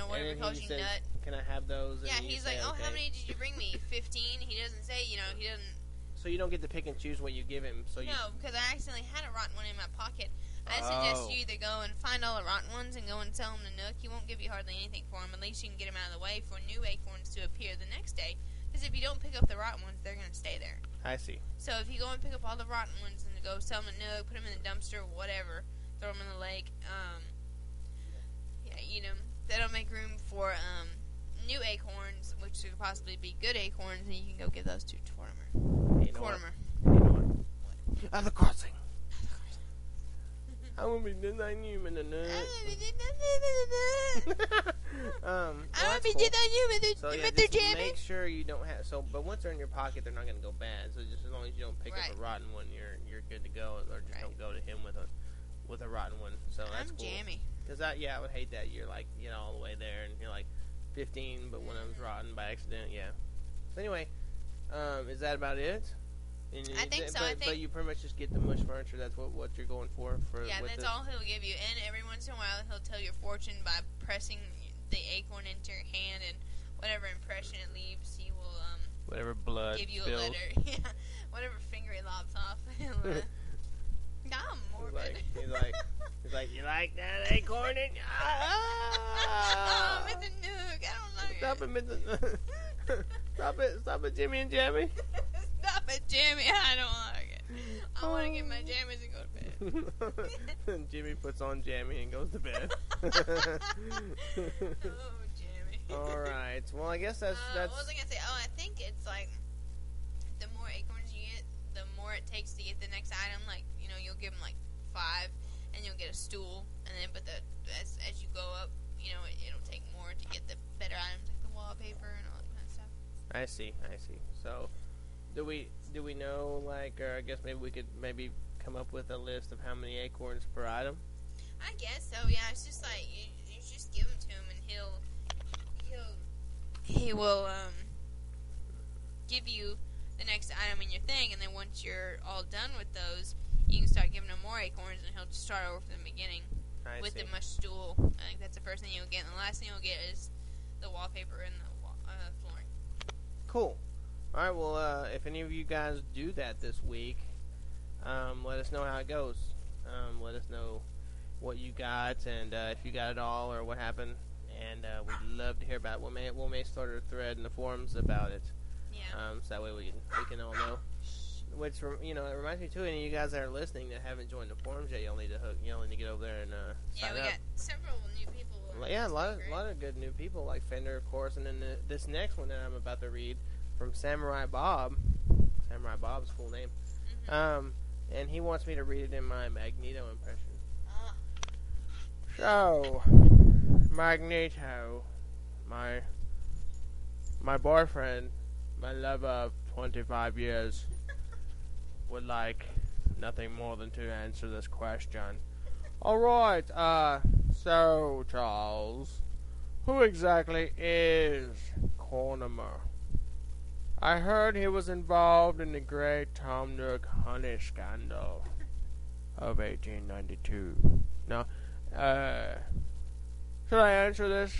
whatever he calls you, says, nut. Can I have those? Yeah, and he's say, like, oh, okay. how many did you bring me? 15? He doesn't say, he doesn't. So you don't get to pick and choose what you give him. No, because I accidentally had a rotten one in my pocket. I suggest you either go and find all the rotten ones and go and sell them to Nook. He won't give you hardly anything for them. At least you can get them out of the way for new acorns to appear the next day. Because if you don't pick up the rotten ones, they're going to stay there. I see. So if you go and pick up all the rotten ones and go sell them to Nook, put them in the dumpster, whatever, throw them in the lake, eat them. That'll make room for new acorns, which could possibly be good acorns, and you can go give those to Tortimer. You know Tortimer. what? At the crossing. I want to be midnight human in the I want to be just human. So yeah, just make sure you don't have. So, but once they're in your pocket, they're not going to go bad. So just as long as you don't pick up a rotten one, you're good to go. Or just don't go to him with a rotten one. So that's cool. Jammy. Because I would hate that. You're like all the way there, and you're like 15, but one of them's rotten by accident. Yeah. So anyway, is that about it? I think so. But you pretty much just get the Mush furniture. That's what you're going for. Yeah, that's all he'll give you. And every once in a while, he'll tell your fortune by pressing the acorn into your hand, and whatever impression it leaves, he will whatever blood give you spills. a letter. Yeah, whatever finger he lobs off. I'm morbid. He's like, you like that acorn? Oh, Mr. Nook, I don't like Stop it, Mr. Stop it, Jimmy and Jammy. Stop it, Jammy. I don't like it. I want to get my jammies and go to bed. Jimmy puts on Jammy and goes to bed. Oh, Jammy. Alright. Well, I guess that's... What was I going to say? Oh, I think it's like the more acorns you get, the more it takes to get the next item. Like, you'll give them like 5 and you'll get a stool. And then, but as you go up, it'll take more to get the better items like the wallpaper and all that kind of stuff. I see. So... Do we know, or I guess maybe we could come up with a list of how many acorns per item? I guess so. Yeah, it's just like you just give them to him, and he will give you the next item in your thing, and then once you're all done with those, you can start giving him more acorns, and he'll just start over from the beginning with the Mush stool. I think that's the first thing you'll get, and the last thing you'll get is the wallpaper and the flooring. Cool. Alright, well, if any of you guys do that this week, let us know how it goes. Let us know what you got, and if you got it all, or what happened, and we'd love to hear about it. We may start a thread in the forums about it. Yeah. So that way we can all know. Which, it reminds me, too, any of you guys that are listening that haven't joined the forums yet, you'll need to get over there and sign up. Yeah, we got several new people. Yeah, a lot of good new people, like Fender, of course, and then this next one that I'm about to read, from Samurai Bob. Samurai Bob's full name. Mm-hmm. And he wants me to read it in my Magneto impression. Ah. So, Magneto, my boyfriend, my lover of 25 years, would like nothing more than to answer this question. Alright, so, Charles, who exactly is Cornmore? I heard he was involved in the great Tom Nook honey scandal of 1892. Now, should I answer this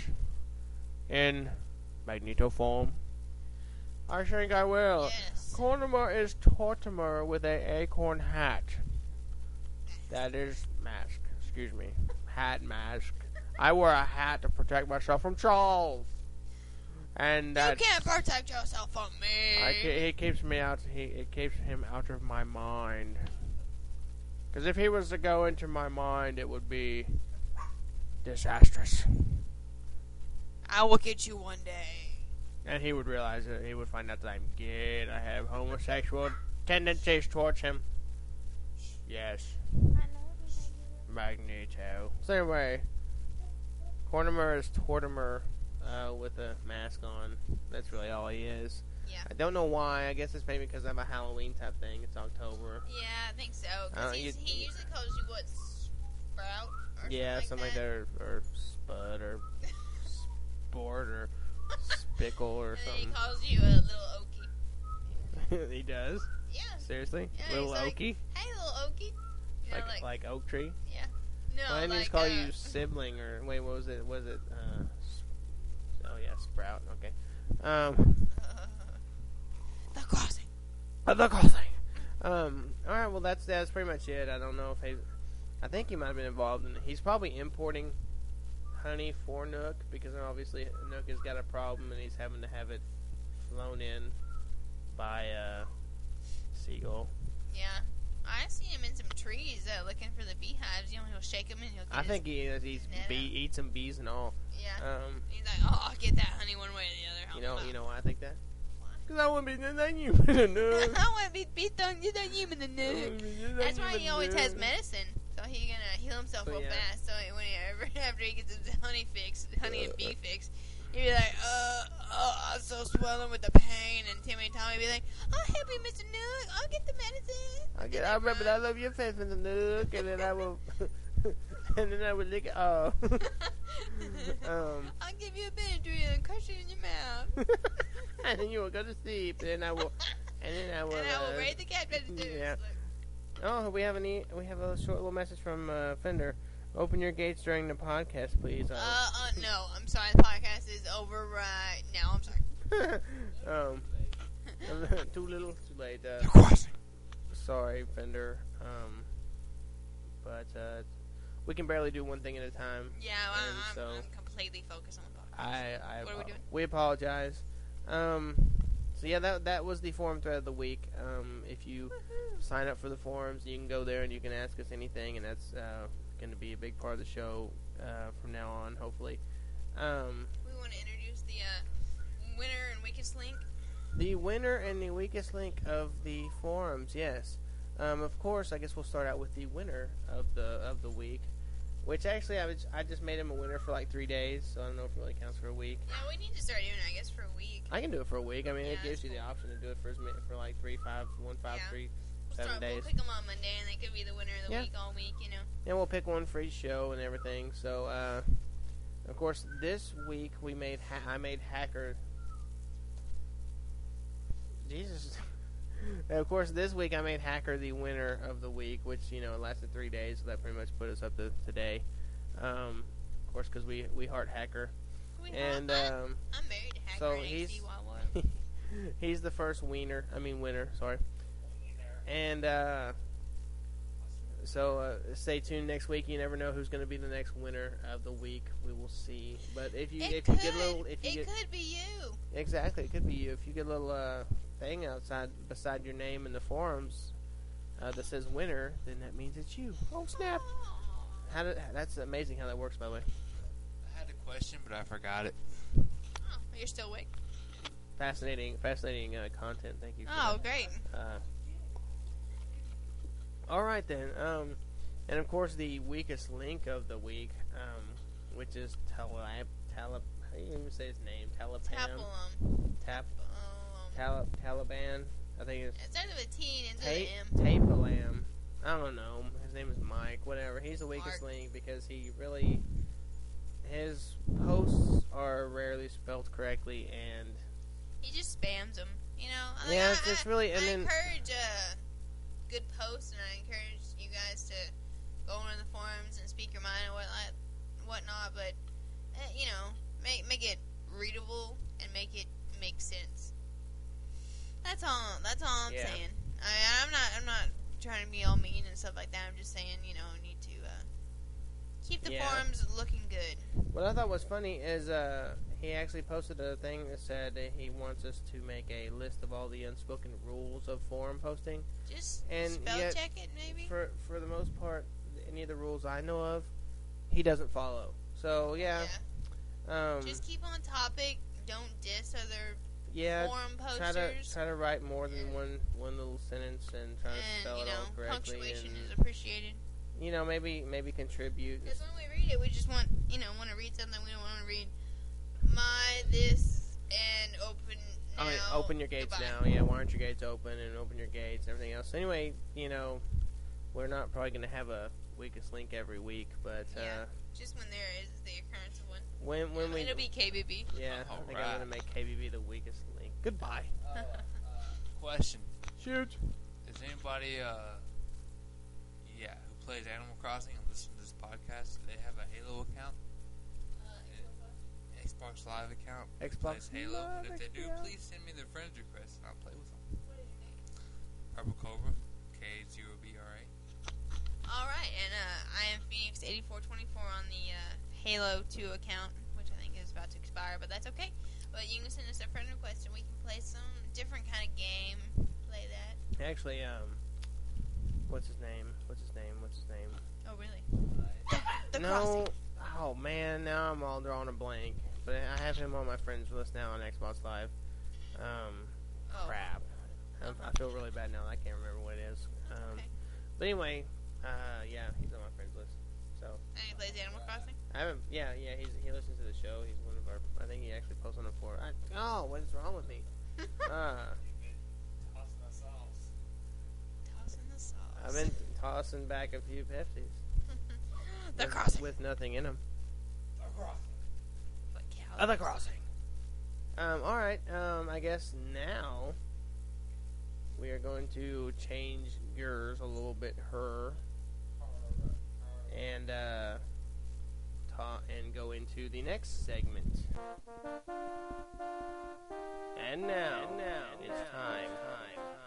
in Magneto form? I think I will. Yes. Cornmore is Tortimer with a acorn hat. That is mask. Excuse me. hat mask. I wear a hat to protect myself from Charles. And You that can't protect yourself from me. it keeps me out. It keeps him out of my mind. Because if he was to go into my mind, it would be disastrous. I will get you one day. And he would realize it. He would find out that I'm gay and I have homosexual tendencies towards him. Yes. Magneto. So anyway, Cornimer is Tortimer with a mask on. That's really all he is. Yeah. I don't know why. I guess it's maybe because of a Halloween type thing. It's October. Yeah, I think so. Because he usually calls you what, Sprout? Or Yeah, something like that. Or Spud or Sport or Spickle or And something. he calls you a little Okie. He does? Yeah. Seriously? Yeah, Little he's like, Okie? Hey, little Okie. You know, Like Oak Tree? yeah. No, Well, I didn't like, just call you sibling or wait, what was it? Was it? Oh yeah, Sprout. Okay. The Crossing. The crossing. All right. Well, that's pretty much it. I don't know if I think he might have been involved in it. He's probably importing honey for Nook because obviously Nook has got a problem and he's having to have it flown in by Seagull. Yeah. I see him in some trees looking for the beehives. You know, he'll shake them and he'll get I think he eats some bees and all. Yeah. He's like, oh, I'll get that honey one way or the other. You know why I think that? Why? Because I want to be the human. I want to be beat on you, the human in the That's why he always has medicine. So he gonna heal himself real fast. So after he gets his honey and bee fix, he'd be like, I'm so swollen with the pain. And Timmy and Tommy be like, I'll help you, Mr. Nook. I'll get the medicine. I remember that I love your face in the Nook, and then I will, lick it off. I'll give you a Benadryl and crush it in your mouth. And then you will go to sleep, and then I will raid the cat register. Yeah. Oh, we have a short little message from Fender. Open your gates during the podcast, please. No, I'm sorry. The podcast is over right now. I'm sorry. Too little, too late. The crossing. Sorry, Fender. But we can barely do one thing at a time. Yeah, I'm completely focused on the podcast. What are we doing? We apologize. So yeah, that was the forum thread of the week. If you sign up for the forums, you can go there and you can ask us anything, and that's going to be a big part of the show from now on, hopefully. We want to introduce the winner and weakest link. The winner and the weakest link of the forums, yes. Of course, I guess we'll start out with the winner of the week, which actually I just made him a winner for like 3 days, so I don't know if it really counts for a week. Yeah, we need to start doing it, I guess, for a week. I can do it for a week. I mean, Yeah, it gives you that's the cool. option to do it for like 3, 5, 1, 5, Yeah. 3, We'll 7 days. We'll pick them on Monday, and they could be the winner of the Yeah. week all week, you know. And we'll pick one for each show and everything. So, of course, this week I made Hacker. Jesus. Of course, this week I made Hacker the winner of the week, which lasted 3 days. So that pretty much put us up to today. Of course, because we heart Hacker. And I'm married to Hacker so and he's AC Wawa. he's the first winner. Sorry. And so stay tuned next week. You never know who's going to be the next winner of the week. We will see. But if you get could be you. Exactly, it could be you. If you get a little thing beside your name in the forums that says winner, then that means it's you. Oh snap! That's amazing how that works, by the way. I had a question, but I forgot it. Oh, you're still awake. Fascinating content. Thank you. Oh, great. All right then. And of course the weakest link of the week, which is how do you even say his name? Taliban. I think it's. It starts with a T and ends with an M. Tapalam. I don't know. His name is Mike. Whatever. He's the weakest link because his posts are rarely spelled correctly, and He just spams them, you know. yeah, it's just really. And I then encourage good posts, and I encourage you guys to go into the forums and speak your mind and whatnot. But make it readable and make it make sense. That's all I'm saying. I'm not trying to be all mean and stuff like that. I'm just saying, you need to Keep the Yeah. forums looking good. What I thought was funny is he actually posted a thing that said that he wants us to make a list of all the unspoken rules of forum posting. Just And spell yet, check it, maybe. For the most part, any of the rules I know of, he doesn't follow. So yeah. Just keep on topic. Don't diss other Yeah, forum posters. try to write more than one little sentence and try to spell it all correctly. Punctuation And is appreciated. maybe contribute. Because when we read it, we just want to read something. We don't want to read this and open now. I mean, open your gates goodbye. now. Yeah, why aren't your gates open and open your gates and everything else? So anyway, we're not probably going to have a weakest link every week, but just when there is the occurrence of one. when It'll be KBB. Yeah, I think I'm going to make KBB the weakest link. Goodbye. Question. Shoot. Is anybody who plays Animal Crossing and listens to this podcast, do they have a Halo account? Xbox Live account? Xbox Plays Halo? Live And if they do, account. please send me their friends requests and I'll play with them. Purple Cobra, K0BRA. Alright, and I am Phoenix8424 on the Halo 2 account, which I think is about to expire, but that's okay. But you can send us a friend request and we can play some different kind of game. Play that. Actually, what's his name? Oh, really? The No. Crossing. Oh man, now I'm all drawing a blank. But I have him on my friends list now on Xbox Live. Oh. Crap. I feel really bad now. I can't remember what it is. Okay. But anyway, yeah, he's on my friends list. So And he plays Animal Crossing? I haven't. Yeah. He listens to the show. He's one of our. I think he actually posts on the forum. Oh, what is wrong with me? Tossing the sauce. I've been tossing back a few Pepsis. The Crossing. With nothing in them. But Cal- The Crossing. Alright, I guess now we are going to change gears a little bit and go into the next segment. And now it's time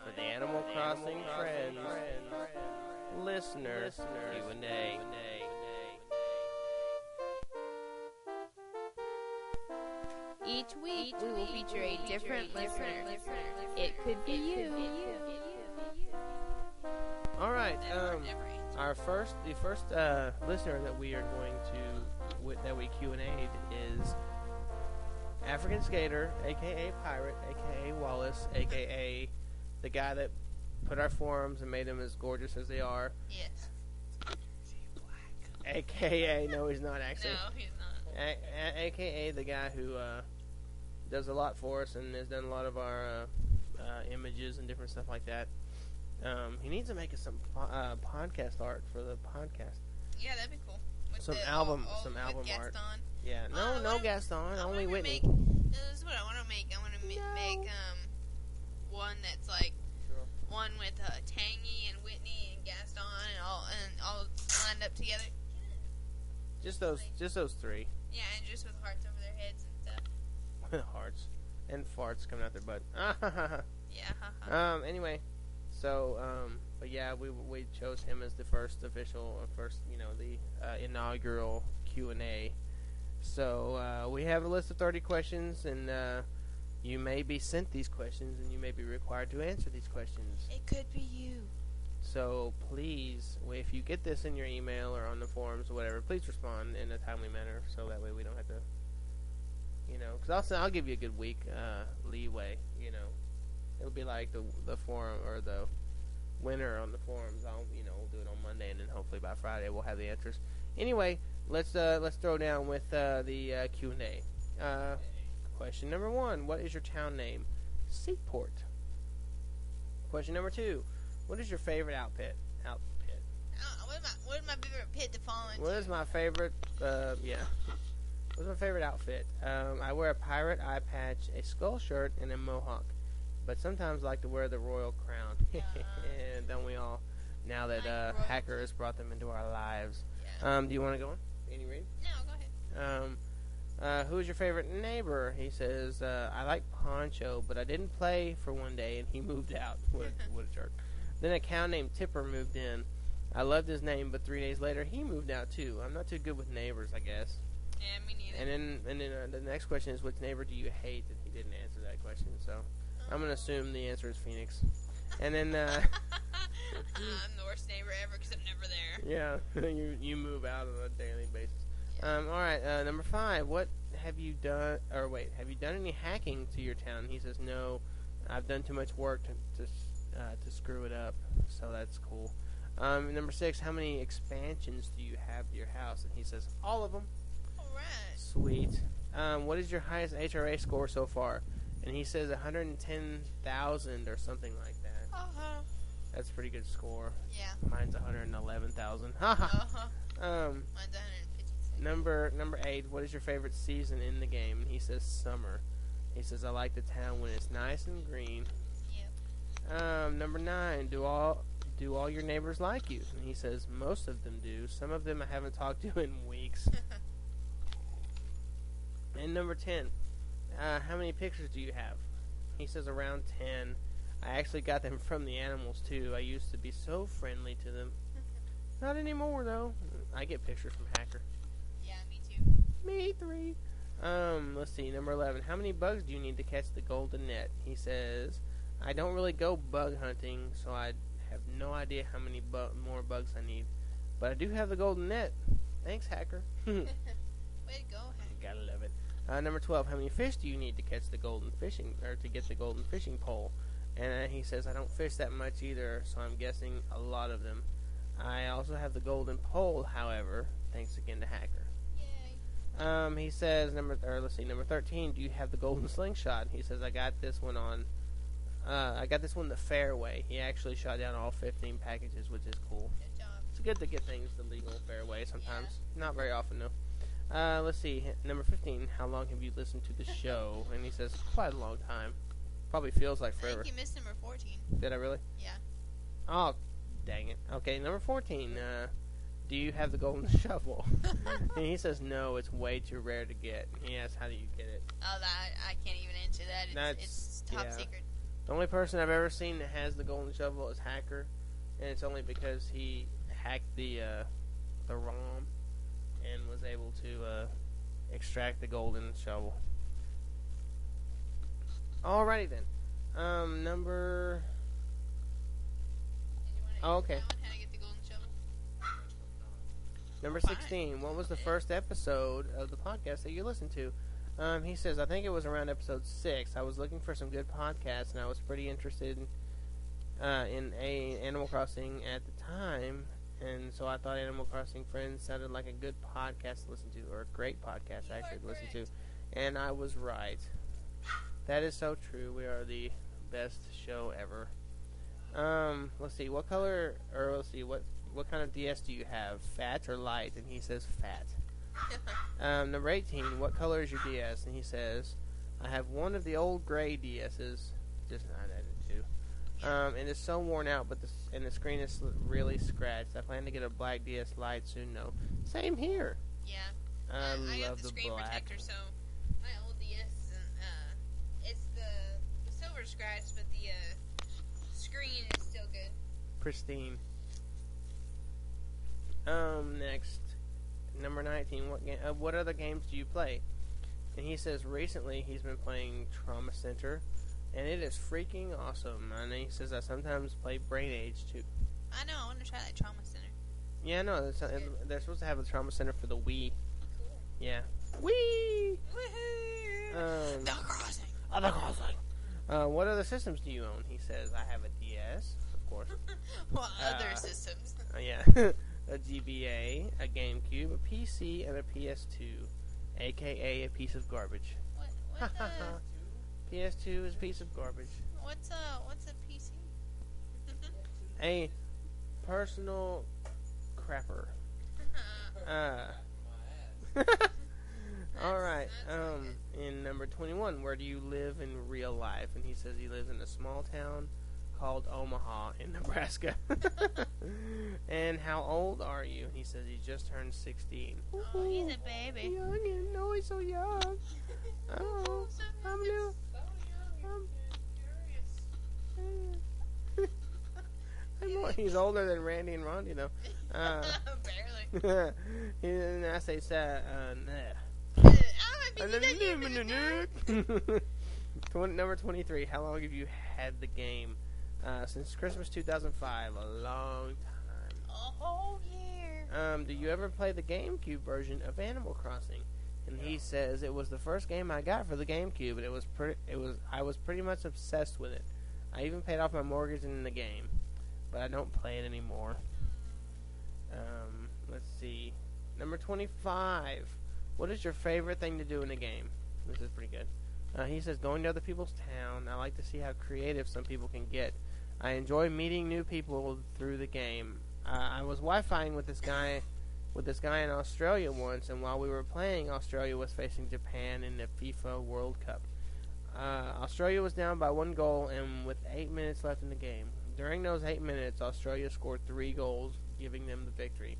for the Animal Crossing Friends Listener Q&A. Each week, we will feature a different listener. It could be you. All right. Never The first listener that we are going to that we Q&A'd is African Skater, aka Pirate, aka Wallace, aka the guy that put our forums and made them as gorgeous as they are. Yes. AKA, no, he's not actually. No, he's not. AKA the guy who does a lot for us and has done a lot of our images and different stuff like that. He needs to make us some podcast art for the podcast. Yeah, that'd be cool. With Some the, album with art. Gaston. Yeah, no Gaston, only Whitney. This is what I want to make. I want to make one that's like one with Tangy and Whitney and Gaston and all lined up together. Just those three. Yeah, and just with hearts over their heads and stuff. Hearts and farts coming out their butt. Yeah. Haha. Anyway, so but yeah, we chose him as the first official, the inaugural Q&A. So we have a list of 30 questions, and you may be sent these questions, and you may be required to answer these questions. It could be you. So please, if you get this in your email or on the forums or whatever, please respond in a timely manner, so that way we don't have to, because I'll give you a good week leeway. It'll be like the forum or the winner on the forums. We'll do it on Monday, and then hopefully by Friday we'll have the answers. Anyway, let's throw down with the Q&A. Question number 1: What is your town name? Seaport. Question number 2: What is your favorite outfit? What is my favorite pit to fall into? What is my favorite? What's my favorite outfit? I wear a pirate eye patch, a skull shirt, and a mohawk. But sometimes I like to wear the royal crown. And don't we all? Now that Hacker has brought them into our lives. Yeah. Do you want to go on? Any read? No, go ahead. Who's your favorite neighbor? He says, I like Poncho, but I didn't play for one day and he moved out. What a jerk. Then a cow named Tipper moved in. I loved his name, but 3 days later he moved out too. I'm not too good with neighbors, I guess. Yeah, me neither. And then the next question is, which neighbor do you hate? And he didn't answer that question, so I'm gonna assume the answer is Phoenix. And then I'm the worst neighbor ever because I'm never there. yeah, you move out on a daily basis. Yeah. All right, number 5. What have you done? Or wait, have you done any hacking to your town? He says no. I've done too much work to screw it up, so that's cool. Number 6. How many expansions do you have to your house? And he says all of them. All right. Sweet. What is your highest HRA score so far? And he says 110,000 or something like that. Uh-huh. That's a pretty good score. Yeah. Mine's 111,000. Haha. Uh-huh. Um, Mine's 156. number 8. What is your favorite season in the game? And he says summer. He says I like the town when it's nice and green. Yep. Number 9. Do all your neighbors like you? And he says most of them do. Some of them I haven't talked to in weeks. And number 10. How many pictures do you have? He says around 10. I actually got them from the animals too. I used to be so friendly to them. Not anymore though. I get pictures from Hacker. Yeah, me too. Me 3. Let's see. Number 11. How many bugs do you need to catch the golden net? He says I don't really go bug hunting, so I have no idea how many more bugs I need. But I do have the golden net. Thanks, Hacker. Way to go, Hank. Gotta love it. Number 12. How many fish do you need to catch the golden fishing, or to get the golden fishing pole? And he says I don't fish that much either, so I'm guessing a lot of them. I also have the golden pole, however. Thanks again to Hacker. Yay. He says number 13. Do you have the golden slingshot? He says I got this one the fair way. He actually shot down all 15 packages, which is cool. Good job. It's good to get things the legal fair way sometimes. Not very often though. Let's see. Number 15. How long have you listened to the show? And he says quite a long time. Probably feels like I forever. think you missed number 14. Did I really? Yeah. Oh, dang it. Okay, number 14. Do you have the golden shovel? And he says no. It's way too rare to get. He asks how do you get it? Oh, I can't even answer that. It's top secret. The only person I've ever seen that has the golden shovel is Hacker, and it's only because he hacked the ROM and was able to extract the golden shovel. Alrighty then. Number. Oh, okay. How to get the golden shovel? Number 16. What was the first episode of the podcast that you listened to? He says, I think it was around episode 6. I was looking for some good podcasts, and I was pretty interested in Animal Crossing at the time, and so I thought Animal Crossing Friends sounded like a good podcast to listen to, or a great podcast actually to listen to, and I was right. That is so true. We are the best show ever. Let's see, what kind of DS do you have? Fat or light? And he says fat. Number 18, what color is your DS? And he says, I have one of the old gray DS's. Just not added too. And it's so worn out, but the screen is really scratched. I plan to get a black DS Lite soon. No, same here. Yeah. I got love the the screen black. protector, so my old DS it's the silver scratch, but the screen is still good. Pristine. Next, number 19. What other games do you play? And he says recently he's been playing Trauma Center, and it is freaking awesome. And he says I sometimes play Brain Age too. I know. I want to try that Trauma Center. Yeah, no, they're supposed to have a Trauma Center for the Wii. Cool. Yeah. Wii. Woohoo! The Crossing. The Crossing. What other systems do you own? He says I have a DS, of course. What other systems? Yeah. A GBA, a GameCube, a PC, and a PS2, aka a piece of garbage. What PS2 is a piece of garbage. What's a PC? A personal crapper. Alright, in number 21, where do you live in real life? And he says he lives in a small town called Omaha in Nebraska. And how old are you? He says he just turned 16. Oh, he's a baby. Young, no, he's so young. Oh, I'm new. I'm He's older than Randy and Rondi, though. Barely. And I say, Number 23. How long have you had the game? Since Christmas 2005. A long time. A whole year. Do you ever play the GameCube version of Animal Crossing? And he says it was the first game I got for the GameCube, and I was pretty much obsessed with it. I even paid off my mortgage in the game, but I don't play it anymore. Let's see. Number 25. What is your favorite thing to do in a game? This is pretty good. He says going to other people's town. I like to see how creative some people can get. I enjoy meeting new people through the game. I was Wi-Fiing with this guy in Australia once, and while we were playing, Australia was facing Japan in the FIFA World Cup. Australia was down by 1 goal, and with 8 minutes left in the game. During those 8 minutes, Australia scored 3 goals, giving them the victory.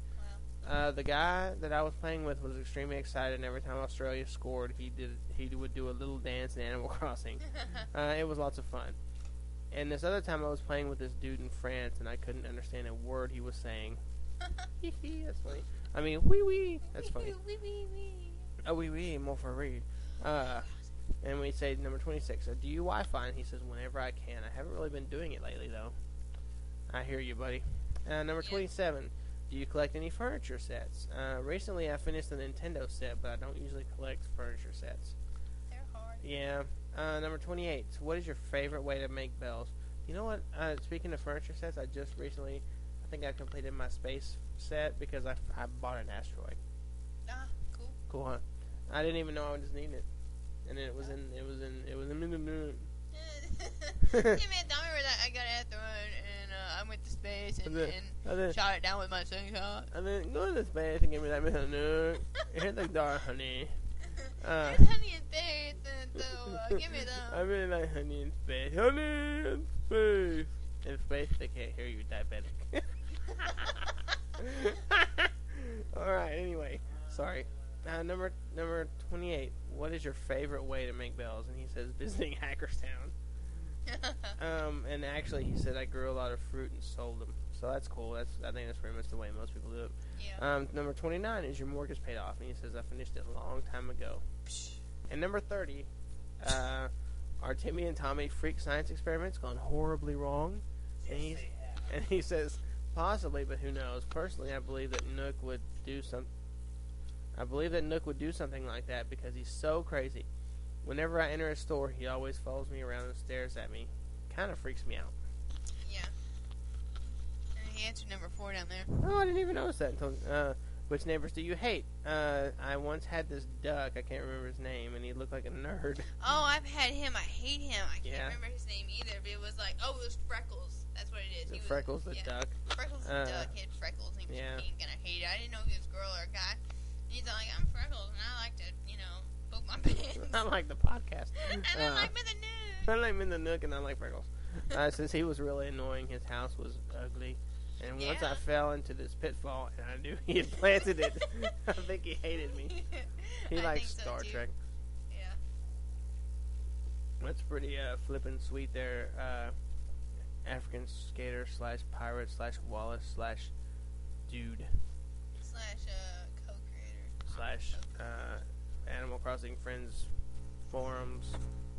Wow. The guy that I was playing with was extremely excited, and every time Australia scored, he would do a little dance in Animal Crossing. It was lots of fun. And this other time I was playing with this dude in France, and I couldn't understand a word he was saying. That's funny. I mean, wee. That's funny. Oh, wee, more for read. And we say number 26. Do you Wi-Fi? And he says, whenever I can. I haven't really been doing it lately, though. I hear you, buddy. Number 27. Do you collect any furniture sets? Recently, I finished the Nintendo set, but I don't usually collect furniture sets. They're hard. Yeah. Number 28. What is your favorite way to make bells? You know what? Speaking of furniture sets, I just recently, I think I completed my space set because I bought an asteroid. Ah, cool. Cool, huh? I didn't even know I just needed it, and then it was in. Yeah, man, tell me where that I got an asteroid and I went to space and shot it down with my slingshot. And then go to space and give me that little nuke. Here's the dark honey. There's honey in space, so give me them. I really like honey in space. Honey in space. In space, they can't hear you, diabetic. Alright, anyway. Sorry. Number 28. What is your favorite way to make bells? And he says visiting Hackerstown. And actually, he said I grew a lot of fruit and sold them. So that's cool. I think that's pretty much the way most people do it. Yeah. Number 29 is your mortgage paid off. And he says I finished it a long time ago. And number 30, are Timmy and Tommy freak science experiments gone horribly wrong? And he says possibly, but who knows? Personally, I believe that Nook would do something like that because he's so crazy. Whenever I enter a store, he always follows me around and stares at me. Kind of freaks me out. Yeah. And he answered number 4 down there. Oh, I didn't even notice that until. Which neighbors do you hate? I once had this duck. I can't remember his name, and he looked like a nerd. Oh, I've had him. I hate him. I can't Yeah. remember his name either, but it was like, it was Freckles. That's what it is. Is it Freckles the duck? Freckles the duck. He had freckles. He was pink, and I hated it. I didn't know if he was a girl or a guy. And he's like, I'm Freckles, and I like to, poke my pants. I like the podcast. And I like me the Nook. I like me the Nook, and I like Freckles. Since he was really annoying, his house was ugly. And once I fell into this pitfall, and I knew he had planted it, I think he hated me. He likes Star Trek. Yeah. That's pretty flippin' sweet there. African skater / pirate / Wallace / dude / co-creator / Animal Crossing Friends Forums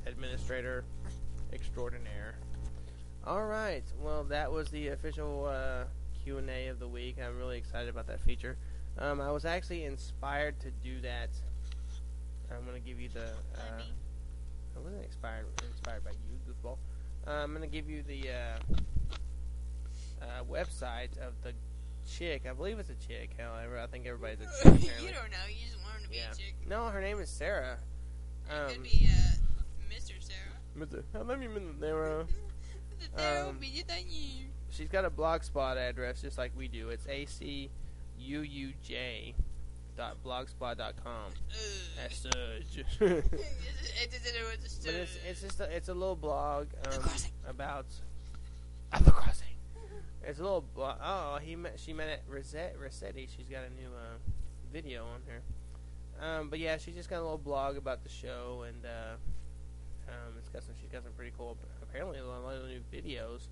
Administrator Extraordinaire. Alright, well that was the official Q&A of the week. I'm really excited about that feature. I was actually inspired to do that. I'm going to give you the... I wasn't inspired by you, goofball. I'm going to give you the website of the chick. I believe it's a chick. Hell, I think everybody's a chick. You don't know. You just want him to be a chick. No, her name is Sarah. It could be Mr. Sarah. I love you, Mr. Sarah. She's got a blogspot address just like we do. It's acuuj.blogspot.com. That's But it's a little blog about the crossing. It's a little blog. Oh, she met at Rossetti. She's got a new video on her. But yeah, she's just got a little blog about the show, and she's got some pretty cool, apparently a lot of new videos.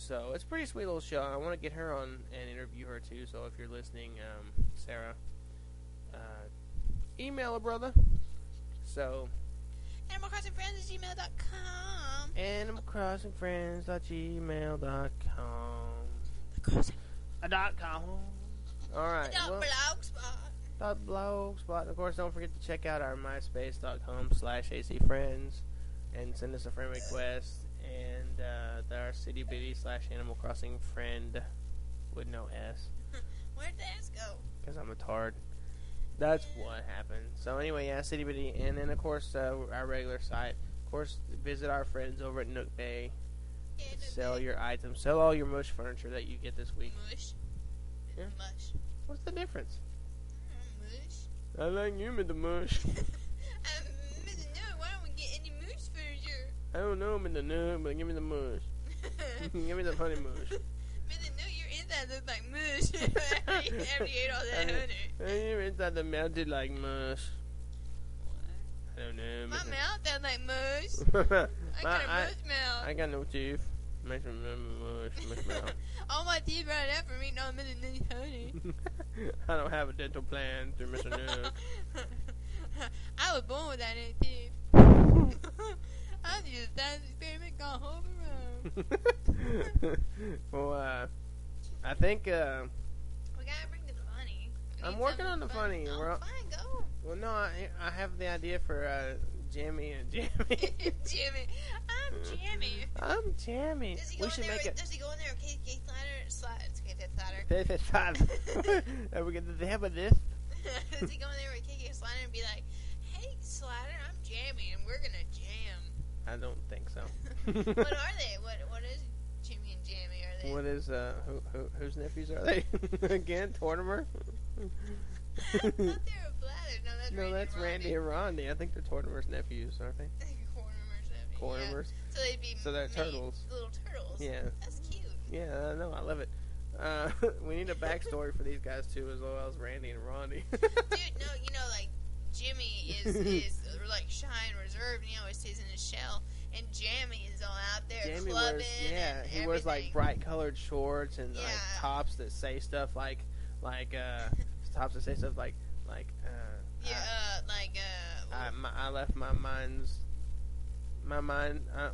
So it's a pretty sweet little show. I want to get her on and interview her too. So if you're listening, Sarah, email her, brother. So AnimalCrossingFriends@gmail.com. AnimalCrossingFriends.gmail.com. All right. Blogspot. And of course, don't forget to check out our myspace.com/acfriends and send us a friend request. And our City Bitty /Animal Crossing friend with no S. Where'd the S go? Because I'm a tard. That's what happened. So anyway, yeah, City Bitty. And then, of course, our regular site. Of course, visit our friends over at Nook Bay. Yeah, Sell your items. Sell all your Mush furniture that you get this week. Mush. Yeah. Mush. What's the difference? Mush. I like you with the mush. Mr. No, why don't we get any mush furniture? I don't know, Mr. No, but give me the mush. Give me the honey mush. Mr. No, your inside looks like mush after you ate all that honey. Your inside the melted like mush. I don't know. My mouth sounds like mush. I got a mush mouth. I got no teeth. Makes me remember mush mouth. All my teeth right out from eating all Mr. No's honey. I don't have a dental plan through Mr. No. I was born without any teeth. I'm just a science experiment gone home around. Well, I think We gotta bring the funny. I'm working on the funny. Oh, fine, go. Well, no, I have the idea for Jammy and Jammy. Jimmy. I'm Jammy. I'm Jammy. Does he We should make it. Does he go in there with KK Slider? Are we gonna have a this? Does he go in there with KK Slider and be like, "Hey, Slider, I'm Jammy, and we're gonna jam"? I don't think so. What are they? What is Jimmy and Jammy? Are they? What is whose nephews are they? Again, Tortimer? I thought they were Blathers. No, that's Randy and Rondi. I think they're Tortimer's nephews, aren't they? Corners nephews. Corners. Yeah. So they'd be. So they're turtles. Little turtles. Yeah. That's cute. Yeah, I know. I love it. We need a backstory for these guys too, as well as Randy and Rondi. Dude, no, like Jimmy is like shy and reserved, and he always stays in his shell. And Jammy is all out there Jamie clubbing. wears, he wears like bright colored shorts and like tops that say stuff like tops that say stuff like I left my mind.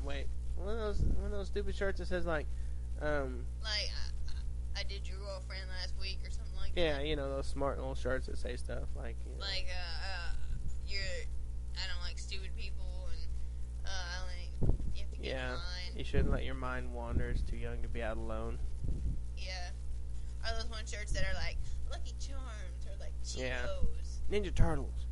Wait, one of those stupid shirts that says like I did your girlfriend last week or something like that. Yeah, you know those smart little shirts that say stuff like I don't like stupid people and you have to get in line. You shouldn't let your mind wander. It's too young to be out alone. Yeah. Or those one shirts that are like Lucky Charms or like Cheetos. Yeah. Ninja Turtles.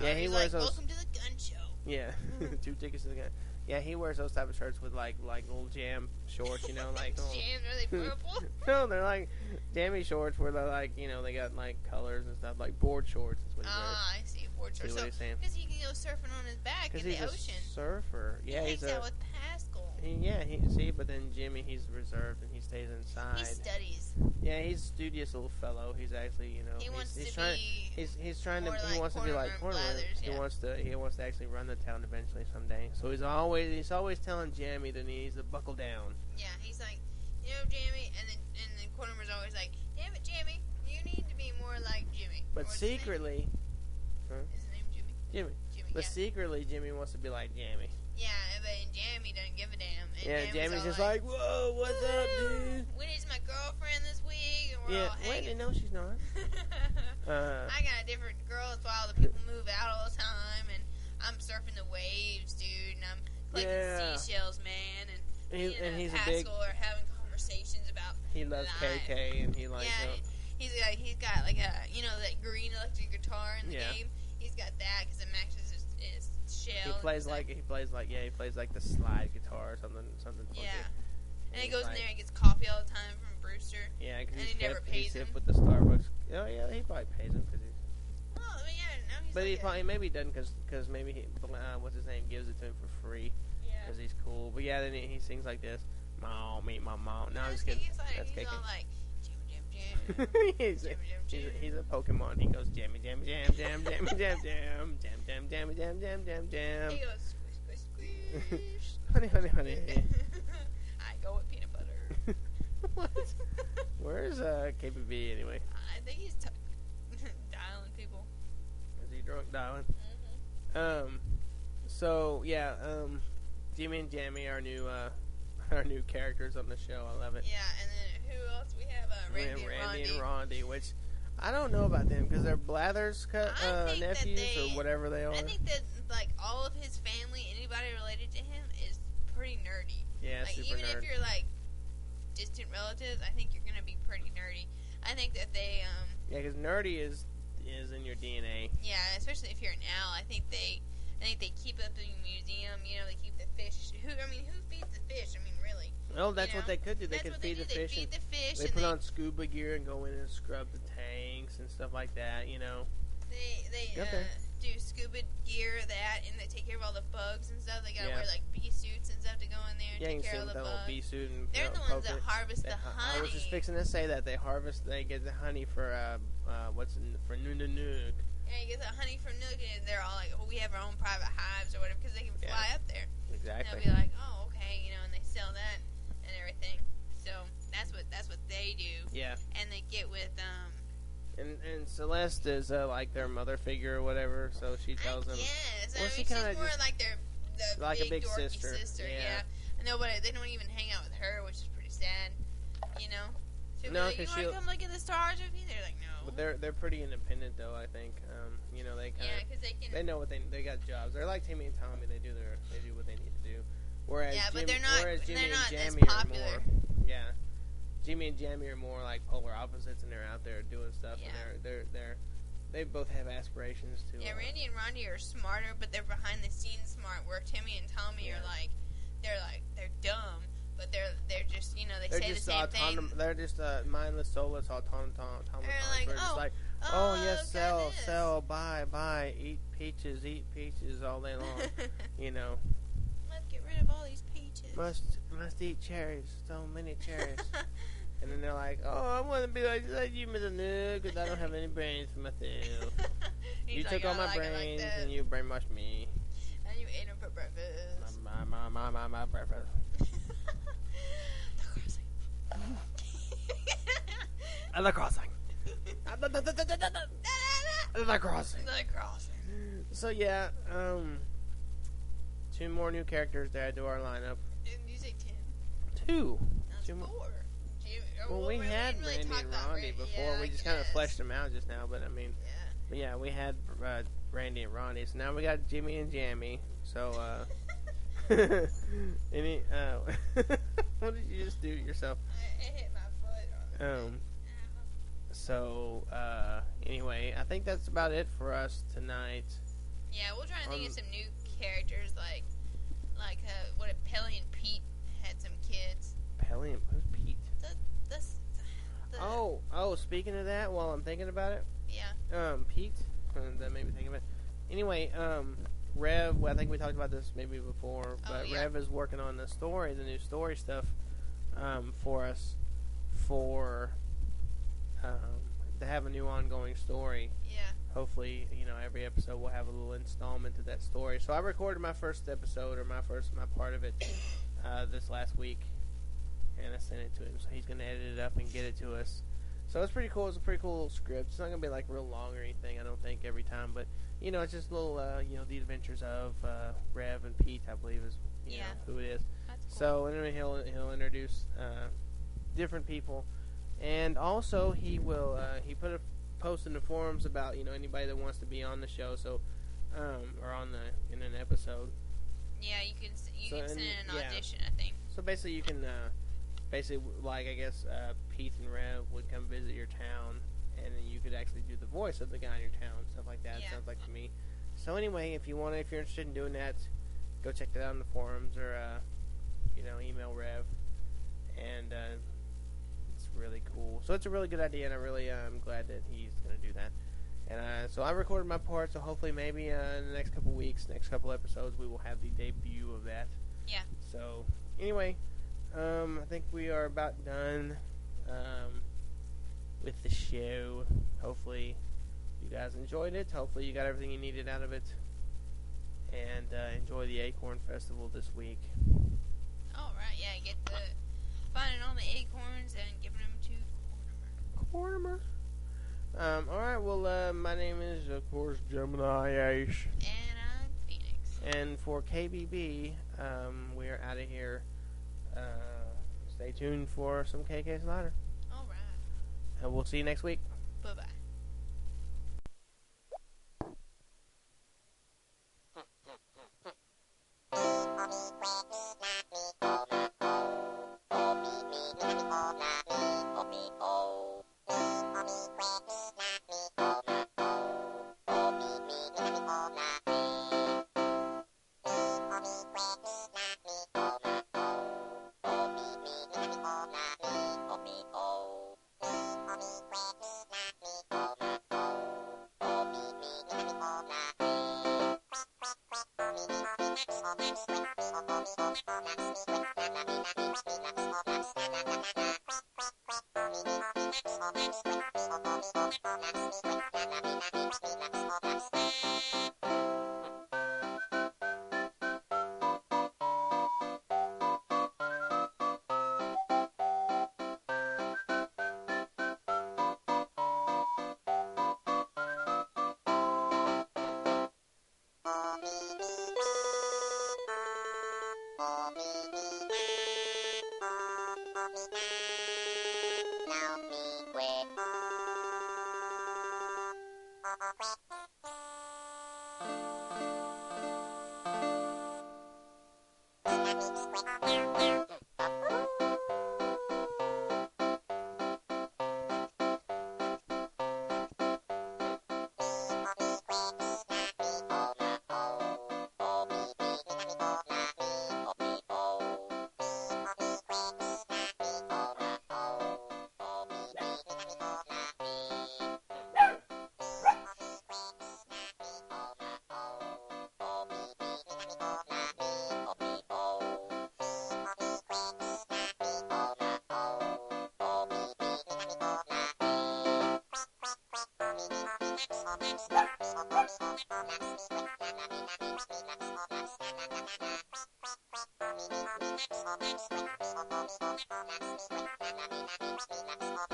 Yeah, he wears like, those. Welcome to the gun show. Yeah, 2 tickets to the gun. Yeah, he wears those type of shirts with like little jam shorts, you know, like jams. Are they purple? No, they're like jammy shorts where they're like, you know, they got like colors and stuff, like board shorts. Is what he wears. I see, board shorts. See what he's saying? Because he can go surfing on his back in the ocean. He's a surfer. Yeah, he hangs out with Pascal. But then Jimmy, he's reserved and he stays inside. He studies. Yeah, he's a studious little fellow. He's actually, you know, he wants to be like Cornwall. He wants to actually run the town eventually someday. So he's always telling Jammy that he needs to buckle down. Yeah, he's like, Jammy, and then Cornwall's always like, damn it, Jammy, you need to be more like Jimmy. But secretly, is his name Jimmy? Jimmy. But secretly, Jimmy wants to be like Jammy. Yeah, but Jammy doesn't give a damn. And Jammy's just like, whoa, what's up, dude? Whitney's my girlfriend this week, and we're all hanging. Whitney, no, she's not. I got a different girl as well. The people move out all the time, and I'm surfing the waves, dude, and I'm collecting seashells, man, and he's Pascal are having conversations about he loves life. KK, and he likes he's got like a that green electric guitar in the game. He's got that because it matches his shell. He plays like the slide guitar or something funky. Yeah, and he goes in there and gets coffee all the time from Brewster. Yeah, because he never pays him with the Starbucks. Oh yeah, he probably pays him because he's. Well, I mean, no, he's. But he probably maybe doesn't because maybe what's his name gives it to him for free. Yeah. Because he's cool. But yeah, then he sings like this. Mom, meet my mom. No, I'm just kidding. That's he's KK. all like, jam, jam, jam. He's a Pokemon. He goes jammy, jammy, jam, jam, jammy, jam, jam, jam, jam, jammy, jam, jam, jam, jam. He goes squish, squish, squish. Honey, honey, honey. I go with peanut butter. KPV anyway? I think he's dialing people. Is he drunk dialing? Mm-hmm. So yeah, Jimmy and Jammy are our new characters on the show. I love it. Yeah, and then who else? We have We Randy, have Randy and and Rondi. Rondi, which I don't know about them because they're Blathers' I think that nephews they- or whatever they are. I think that like all of his family, anybody related to him, is pretty nerdy. Yeah, Like super even nerd. if you're like distant relatives, I think you're gonna be pretty nerdy. I think that they Yeah, because nerdy is in your DNA. yeah, especially if you're an owl, I think they keep up the museum. You know, they keep the fish. Who feeds the fish? I mean, really. Oh, that's You what know, they could do. They That's could what feed they the do. fish. They feed the fish. They and put on scuba gear and go in and scrub the tanks and stuff like that. You know. They Okay. do scuba gear that, and they take care of all the bugs and stuff. They gotta Yeah. wear like bee suits and stuff to go in there and Yeah, you take can care see of with the that little bugs. bee suit and They're the poke ones that it. harvest the honey. I was just fixing to say that they get the honey for for Nunanuk. Yeah, you get the honey from Nook, and they're all like, "Oh, we have our own private hives or whatever," because they can fly up there. And Exactly. they'll be like, "Oh, okay," and they sell that and everything. So that's what they do, Yeah. and they get with And Celeste is like their mother figure or whatever, so she tells them. Yes, Well, I she mean, kinda she's more just- like the like a big dorky sister. Yeah. Yeah. I know, but they don't even hang out with her, which is pretty sad. You know. She'll No, be like, 'cause you want to come look at the stars with me? They're like, no. But they're pretty independent though. I think. They kind Yeah, of because they can. they know what they got jobs. They're like Timmy and Tommy. They do what they need to do. Whereas Yeah, but Jimmy they're and not as Jammy popular. are more. Yeah. Jimmy and Jammy are more like polar opposites, and they're out there doing stuff. Yeah. And they both have aspirations to. Yeah, Randy and Rondi are smarter, but they're behind the scenes smart. Where Timmy and Tommy Yeah. are they're dumb, but they're just they They're say just the same thing. They're just mindless, soulless automatons. like, They're just oh, like, oh, yes, got this. sell, buy, eat peaches all day long. Let's get rid of all these peaches. Must eat cherries, so many cherries. And then they're like, oh, I want to be like you, Mr. Nook, because I don't have any brains for myself. He's You like, took all "I my like it like brains that." and you brainwashed me. And you ate them for breakfast. My breakfast. The crossing. At the crossing. The crossing. The crossing. So yeah, 2 more new characters to add to our lineup. Didn't you say 10? 2. That's 2 more. 4. Well, we had didn't really Randy talk and about Rondi before. Yeah, We I just kind of guess. fleshed them out just now, but I mean, Yeah. but yeah, we had Randy and Rondi. So now we got Jimmy and Jammy. So any what did you just do to yourself? I hit my foot on the So anyway, I think that's about it for us tonight. Yeah, we'll try and think of some new characters like what if Pelly and Pete had some kids. Pelly and who's Pete? The Oh, speaking of that, while I'm thinking about it, yeah. Pete, that made me think of it. Anyway, Rev, well, I think we talked about this maybe before, but yeah. Rev is working on the new story stuff, for us, to have a new ongoing story. Yeah. Hopefully, every episode will have a little installment to that story. So I recorded my first episode, or my part of it, this last week, and I sent it to him. So he's gonna edit it up and get it to us. So it's pretty cool. It's a pretty cool little script. It's not gonna be like real long or anything, I don't think, every time. But it's just a little, the adventures of Rev and Pete, I believe is who it is. That's cool. So anyway, he'll introduce different people, and also he will he put a post in the forums about anybody that wants to be on the show. So or in an episode. Yeah, you can So, send in an yeah. audition, I think. So basically, you can like I guess Pete and Rev would come visit your town, and then you could actually do the voice of the guy in your town, stuff like that. Yeah. Sounds like to me. So anyway, if you're interested in doing that, go check that out in the forums or email Rev, and it's really cool. So it's a really good idea, and I really am glad that he's going to do that. And so I recorded my part, so hopefully maybe in the next couple weeks, next couple episodes, we will have the debut of that. Yeah. So anyway, I think we are about done with the show. Hopefully you guys enjoyed it. Hopefully you got everything you needed out of it. And enjoy the Acorn Festival this week. All right. Yeah, finding all the acorns and giving them to Corner. Alright, well, my name is, of course, Gemini Ace. And I'm Phoenix. And for KBB, we're out of here. Stay tuned for some KK Slider. Alright. And we'll see you next week. Bye-bye.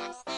Thank you.